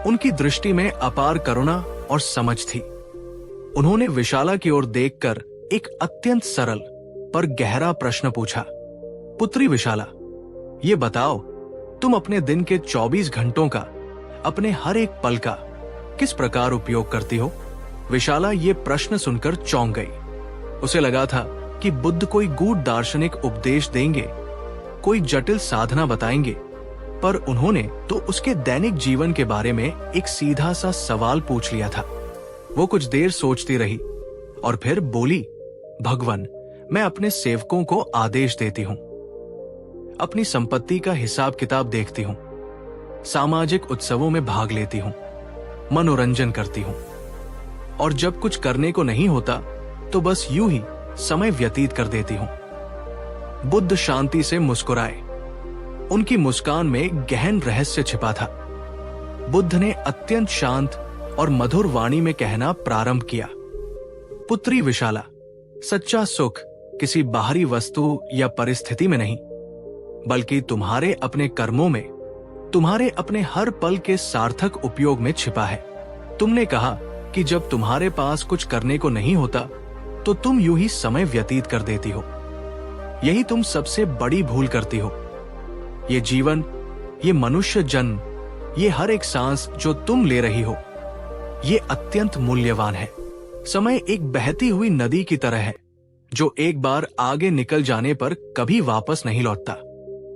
उनकी दृष्टि में अपार करुणा और समझ थी। उन्होंने विशाला की ओर देखकर एक अत्यंत सरल पर गहरा प्रश्न पूछा। पुत्री विशाला, ये बताओ, तुम अपने दिन के 24 घंटों का, अपने हर एक पल का किस प्रकार उपयोग करती हो? विशाला ये प्रश्न सुनकर चौंक गई। उसे लगा था कि बुद्ध कोई गूढ़ दार्शनिक उपदेश देंगे, कोई जटिल साधना बताएंगे, पर उन्होंने तो उसके दैनिक जीवन के बारे में एक सीधा सा सवाल पूछ लिया था। वो कुछ देर सोचती रही और फिर बोली, भगवान, मैं अपने सेवकों को आदेश देती हूँ, अपनी संपत्ति का हिसाब किताब देखती हूँ, सामाजिक उत्सवों में भाग लेती हूँ, मनोरंजन करती हूँ, और जब कुछ करने को नहीं होता तो बस यूं ही समय व्यतीत कर देती हूँ। बुद्ध शांति से मुस्कुराए। उनकी मुस्कान में गहन रहस्य छिपा था। बुद्ध ने अत्यंत शांत और मधुर वाणी में कहना प्रारंभ किया, पुत्री विशाला, सच्चा सुख किसी बाहरी वस्तु या परिस्थिति में नहीं, बल्कि तुम्हारे अपने कर्मों में, तुम्हारे अपने हर पल के सार्थक उपयोग में छिपा है। तुमने कहा कि जब तुम्हारे पास कुछ करने को नहीं होता तो तुम यूं ही समय व्यतीत कर देती हो। यही तुम सबसे बड़ी भूल करती हो। ये जीवन, ये मनुष्य जन्म, ये हर एक सांस जो तुम ले रही हो, ये अत्यंत मूल्यवान है। समय एक बहती हुई नदी की तरह है जो एक बार आगे निकल जाने पर कभी वापस नहीं लौटता,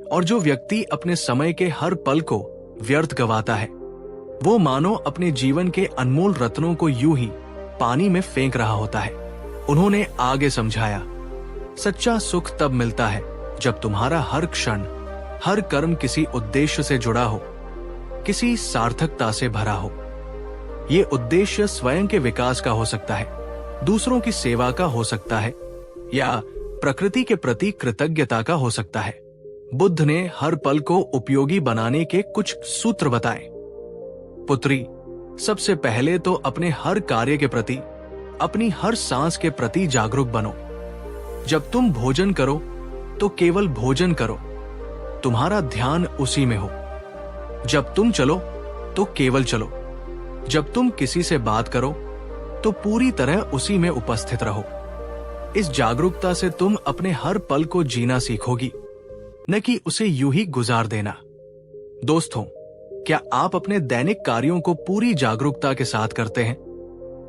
और जो व्यक्ति अपने समय के हर पल को व्यर्थ गवाता है वो मानो अपने जीवन के अनमोल रत्नों को यूं ही पानी में फेंक रहा होता है। उन्होंने आगे समझाया, सच्चा सुख तब मिलता है जब तुम्हारा हर क्षण, हर कर्म किसी उद्देश्य से जुड़ा हो, किसी सार्थकता से भरा हो। ये उद्देश्य स्वयं के विकास का हो सकता है, दूसरों की सेवा का हो सकता है, या प्रकृति के प्रति कृतज्ञता का हो सकता है। बुद्ध ने हर पल को उपयोगी बनाने के कुछ सूत्र बताए। पुत्री, सबसे पहले तो अपने हर कार्य के प्रति, अपनी हर सांस के प्रति जागरूक बनो। जब तुम भोजन करो तो केवल भोजन करो, तुम्हारा ध्यान उसी में हो। जब तुम चलो तो केवल चलो। जब तुम किसी से बात करो तो पूरी तरह उसी में उपस्थित रहो। इस जागरूकता से तुम अपने हर पल को जीना सीखोगी, न कि उसे यूं ही गुजार देना। दोस्तों, क्या आप अपने दैनिक कार्यों को पूरी जागरूकता के साथ करते हैं,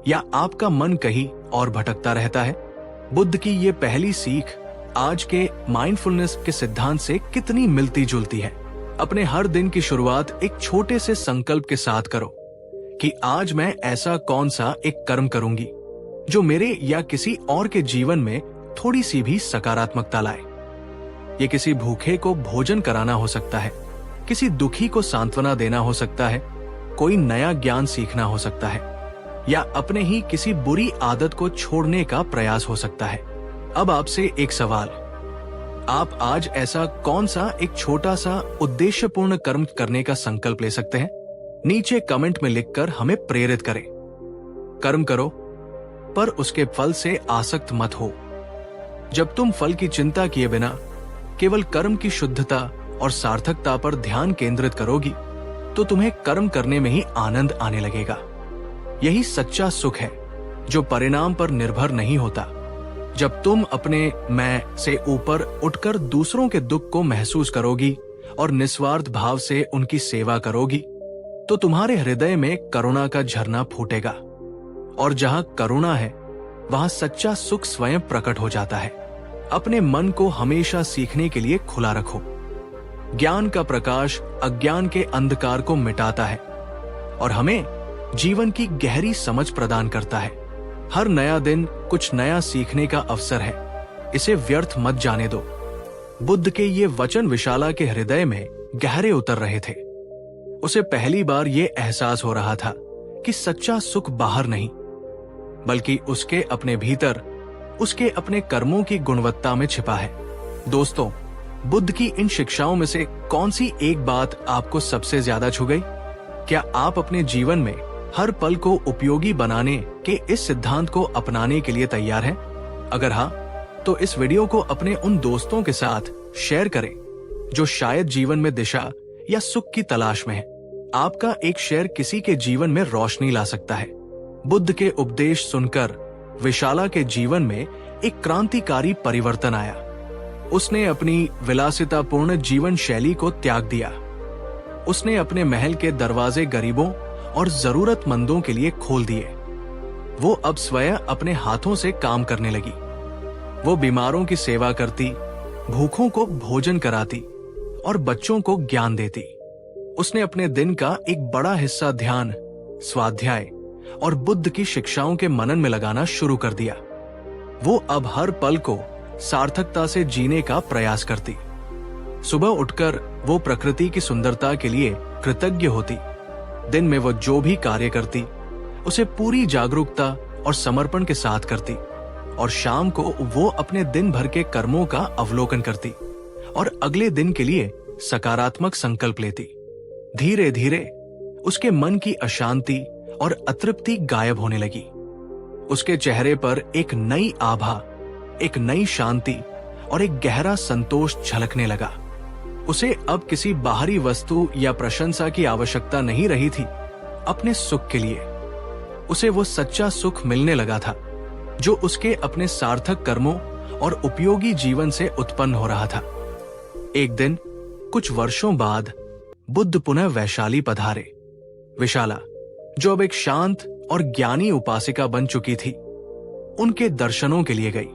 या आपका मन कहीं और भटकता रहता है? बुद्ध की ये पहली सीख आज के माइंडफुलनेस के सिद्धांत से कितनी मिलती जुलती है। अपने हर दिन की शुरुआत एक छोटे से संकल्प के साथ करो कि आज मैं ऐसा कौन सा एक कर्म करूंगी जो मेरे या किसी और के जीवन में थोड़ी सी भी सकारात्मकता लाए। ये किसी भूखे को भोजन कराना हो सकता है, किसी दुखी को सांत्वना देना हो सकता है, कोई नया ज्ञान सीखना हो सकता है, या अपने ही किसी बुरी आदत को छोड़ने का प्रयास हो सकता है। अब आपसे एक सवाल, आप आज ऐसा कौन सा एक छोटा सा उद्देश्यपूर्ण कर्म करने का संकल्प ले सकते हैं? नीचे कमेंट में लिखकर हमें प्रेरित करें। कर्म करो, पर उसके फल से आसक्त मत हो। जब तुम फल की चिंता किए बिना केवल कर्म की शुद्धता और सार्थकता पर ध्यान केंद्रित करोगी तो तुम्हें कर्म करने में ही आनंद आने लगेगा। यही सच्चा सुख है जो परिणाम पर निर्भर नहीं होता। जब तुम अपने मैं से ऊपर उठकर दूसरों के दुख को महसूस करोगी और निस्वार्थ भाव से उनकी सेवा करोगी तो तुम्हारे हृदय में करुणा का झरना फूटेगा, और जहां करुणा है वहां सच्चा सुख स्वयं प्रकट हो जाता है। अपने मन को हमेशा सीखने के लिए खुला रखो। ज्ञान का प्रकाश अज्ञान के अंधकार को मिटाता है और हमें जीवन की गहरी समझ प्रदान करता है। हर नया दिन कुछ नया सीखने का अवसर है, इसे व्यर्थ मत जाने दो। बुद्ध के ये वचन विशाला के हृदय में गहरे उतर रहे थे। उसे पहली बार ये एहसास हो रहा था कि सच्चा सुख बाहर नहीं, बल्कि उसके अपने भीतर, उसके अपने कर्मों की गुणवत्ता में छिपा है। दोस्तों, बुद्ध की इन शिक्षाओं में से कौन सी एक बात आपको सबसे ज्यादा छू गई? क्या आप अपने जीवन में हर पल को उपयोगी बनाने के इस सिद्धांत को अपनाने के लिए तैयार हैं? अगर हाँ, तो इस वीडियो को अपने उन दोस्तों के साथ शेयर करें जो शायद जीवन में दिशा या सुख की तलाश में है। आपका एक शेयर किसी के जीवन में रोशनी ला सकता है। बुद्ध के उपदेश सुनकर विशाला के जीवन में एक क्रांतिकारी परिवर्तन आया। उसने अपनी विलासितापूर्ण जीवन शैली को त्याग दिया। उसने अपने महल के दरवाजे गरीबों और जरूरतमंदों के लिए खोल दिए। वो अब स्वयं अपने हाथों से काम करने लगी। वो बीमारों की सेवा करती, भूखों को भोजन कराती और बच्चों को ज्ञान देती। उसने अपने दिन का एक बड़ा हिस्सा ध्यान, स्वाध्याय और बुद्ध की शिक्षाओं के मनन में लगाना शुरू कर दिया। वो अब हर पल को सार्थकता से जीने का प्रयास करती। सुबह उठकर वो प्रकृति की सुंदरता के लिए कृतज्ञ होती। दिन में वो जो भी कार्य करती उसे पूरी जागरूकता और समर्पण के साथ करती, और शाम को वो अपने दिन भर के कर्मों का अवलोकन करती और अगले दिन के लिए सकारात्मक संकल्प लेती। धीरे धीरे उसके मन की अशांति और अतृप्ति गायब होने लगी। उसके चेहरे पर एक नई आभा, एक नई शांति और एक गहरा संतोष झलकने लगा। उसे अब किसी बाहरी वस्तु या प्रशंसा की आवश्यकता नहीं रही थी। अपने सुख के लिए उसे वो सच्चा सुख मिलने लगा था जो उसके अपने सार्थक कर्मों और उपयोगी जीवन से उत्पन्न हो रहा था। एक दिन कुछ वर्षों बाद बुद्ध पुनः वैशाली पधारे। विशाला, जो अब एक शांत और ज्ञानी उपासिका बन चुकी थी, उनके दर्शनों के लिए गई।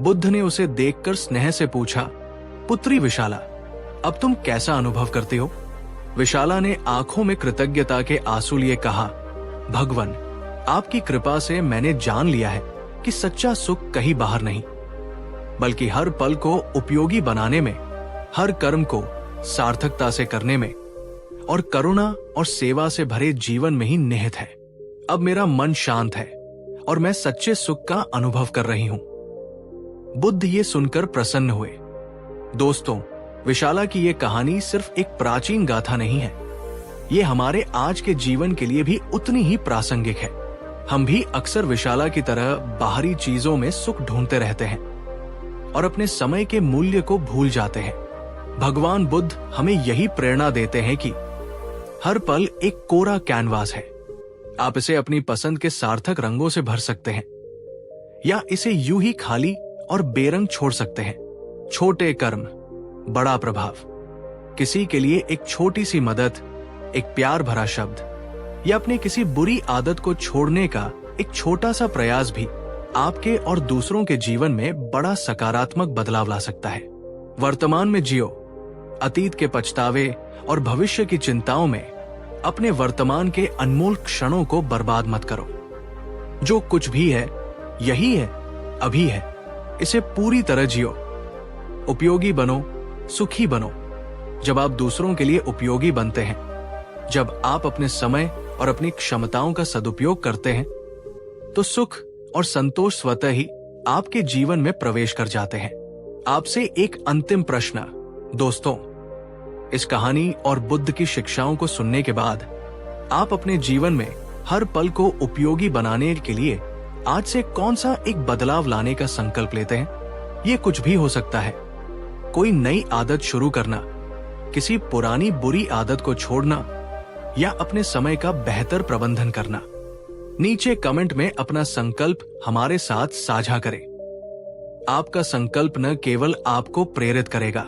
बुद्ध ने उसे देखकर स्नेह से पूछा, पुत्री विशाला, अब तुम कैसा अनुभव करती हो? विशाला ने आंखों में कृतज्ञता के आंसू लिए कहा, भगवान, आपकी कृपा से मैंने जान लिया है कि सच्चा सुख कहीं बाहर नहीं, बल्कि हर पल को उपयोगी बनाने में, हर कर्म को सार्थकता से करने में और करुणा और सेवा से भरे जीवन में ही निहित है। अब मेरा मन शांत है और मैं सच्चे सुख का अनुभव कर रही हूं। बुद्ध ये सुनकर प्रसन्न हुए। दोस्तों, विशाला की ये कहानी सिर्फ एक प्राचीन गाथा नहीं है, ये हमारे आज के जीवन के लिए भी उतनी ही प्रासंगिक है। हम भी अक्सर विशाला की तरह बाहरी चीजों में सुख ढूंढते रहते हैं और अपने समय के मूल्य को भूल जाते हैं। भगवान बुद्ध हमें यही प्रेरणा देते हैं कि हर पल एक कोरा कैनवास है। आप इसे अपनी पसंद के सार्थक रंगों से भर सकते हैं या इसे यूं ही खाली और बेरंग छोड़ सकते हैं। छोटे कर्म, बड़ा प्रभाव। किसी के लिए एक छोटी सी मदद, एक प्यार भरा शब्द या अपने किसी बुरी आदत को छोड़ने का एक छोटा सा प्रयास भी आपके और दूसरों के जीवन में बड़ा सकारात्मक बदलाव ला सकता है। वर्तमान में जियो, अतीत के पछतावे और भविष्य की चिंताओं में अपने वर्तमान के अनमोल क्षणों को बर्बाद मत करो। जो कुछ भी है, यही है, अभी है, इसे पूरी तरह जियो। उपयोगी बनो, सुखी बनो। जब आप दूसरों के लिए उपयोगी बनते हैं, जब आप अपने समय और अपनी क्षमताओं का सदुपयोग करते हैं, तो सुख और संतोष स्वतः ही आपके जीवन में प्रवेश कर जाते हैं। आपसे एक अंतिम प्रश्न, दोस्तों, इस कहानी और बुद्ध की शिक्षाओं को सुनने के बाद आप अपने जीवन में हर पल को उपयोगी बनाने के लिए आज से कौन सा एक बदलाव लाने का संकल्प लेते हैं? ये कुछ भी हो सकता है। कोई नई आदत शुरू करना, किसी पुरानी बुरी आदत को छोड़ना या अपने समय का बेहतर प्रबंधन करना। नीचे कमेंट में अपना संकल्प हमारे साथ साझा करें। आपका संकल्प न केवल आपको प्रेरित करेगा,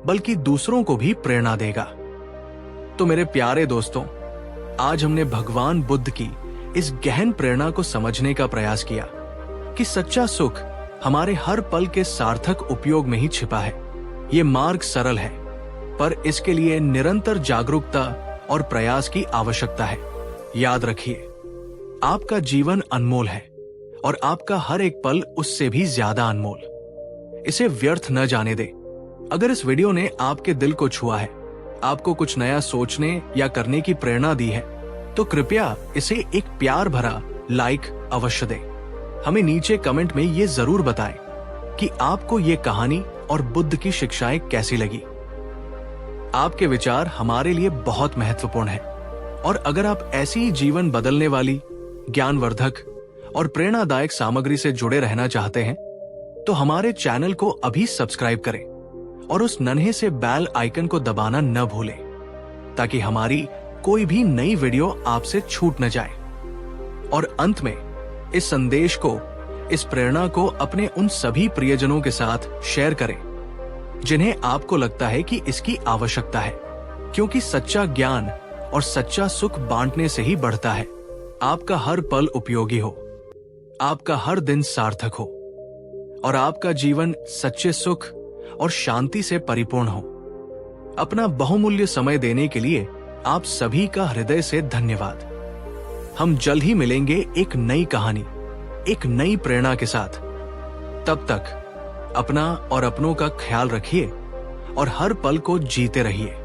बल्कि दूसरों को भी प्रेरणा देगा। तो मेरे प्यारे दोस्तों, आज हमने भगवान बुद्ध की इस गहन प्रेरणा को समझने का प्रयास किया कि सच्चा सुख हमारे हर पल के सार्थक उपयोग में ही छिपा है। ये मार्ग सरल है, पर इसके लिए निरंतर जागरूकता और प्रयास की आवश्यकता है। याद रखिए, आपका जीवन अनमोल है और आपका हर एक पल उससे भी ज्यादा अनमोल। इसे व्यर्थ न जाने दें। अगर इस वीडियो ने आपके दिल को छुआ है, आपको कुछ नया सोचने या करने की प्रेरणा दी है, तो कृपया इसे एक प्यार भरा लाइक अवश्य दें। हमें नीचे कमेंट में ये जरूर बताएं कि आपको ये कहानी और बुद्ध की शिक्षाएं कैसी लगी। आपके विचार हमारे लिए बहुत महत्वपूर्ण हैं। और अगर आप ऐसी ही जीवन बदलने वाली, ज्ञानवर्धक और प्रेरणादायक सामग्री से जुड़े रहना चाहते हैं, तो हमारे चैनल को अभी सब्सक्राइब करें और उस नन्हे से बेल आइकन को दबाना न भूलें, ताकि हमारी कोई भी नई वीडियो आपसे छूट न जाए। और अंत में इस संदेश को, इस प्रेरणा को अपने उन सभी प्रियजनों के साथ शेयर करें जिन्हें आपको लगता है कि इसकी आवश्यकता है, क्योंकि सच्चा ज्ञान और सच्चा सुख बांटने से ही बढ़ता है। आपका हर पल उपयोगी हो, आपका हर दिन सार्थक हो और आपका जीवन सच्चे सुख और शांति से परिपूर्ण हो। अपना बहुमूल्य समय देने के लिए आप सभी का हृदय से धन्यवाद। हम जल्द ही मिलेंगे एक नई कहानी, एक नई प्रेरणा के साथ। तब तक अपना और अपनों का ख्याल रखिए और हर पल को जीते रहिए।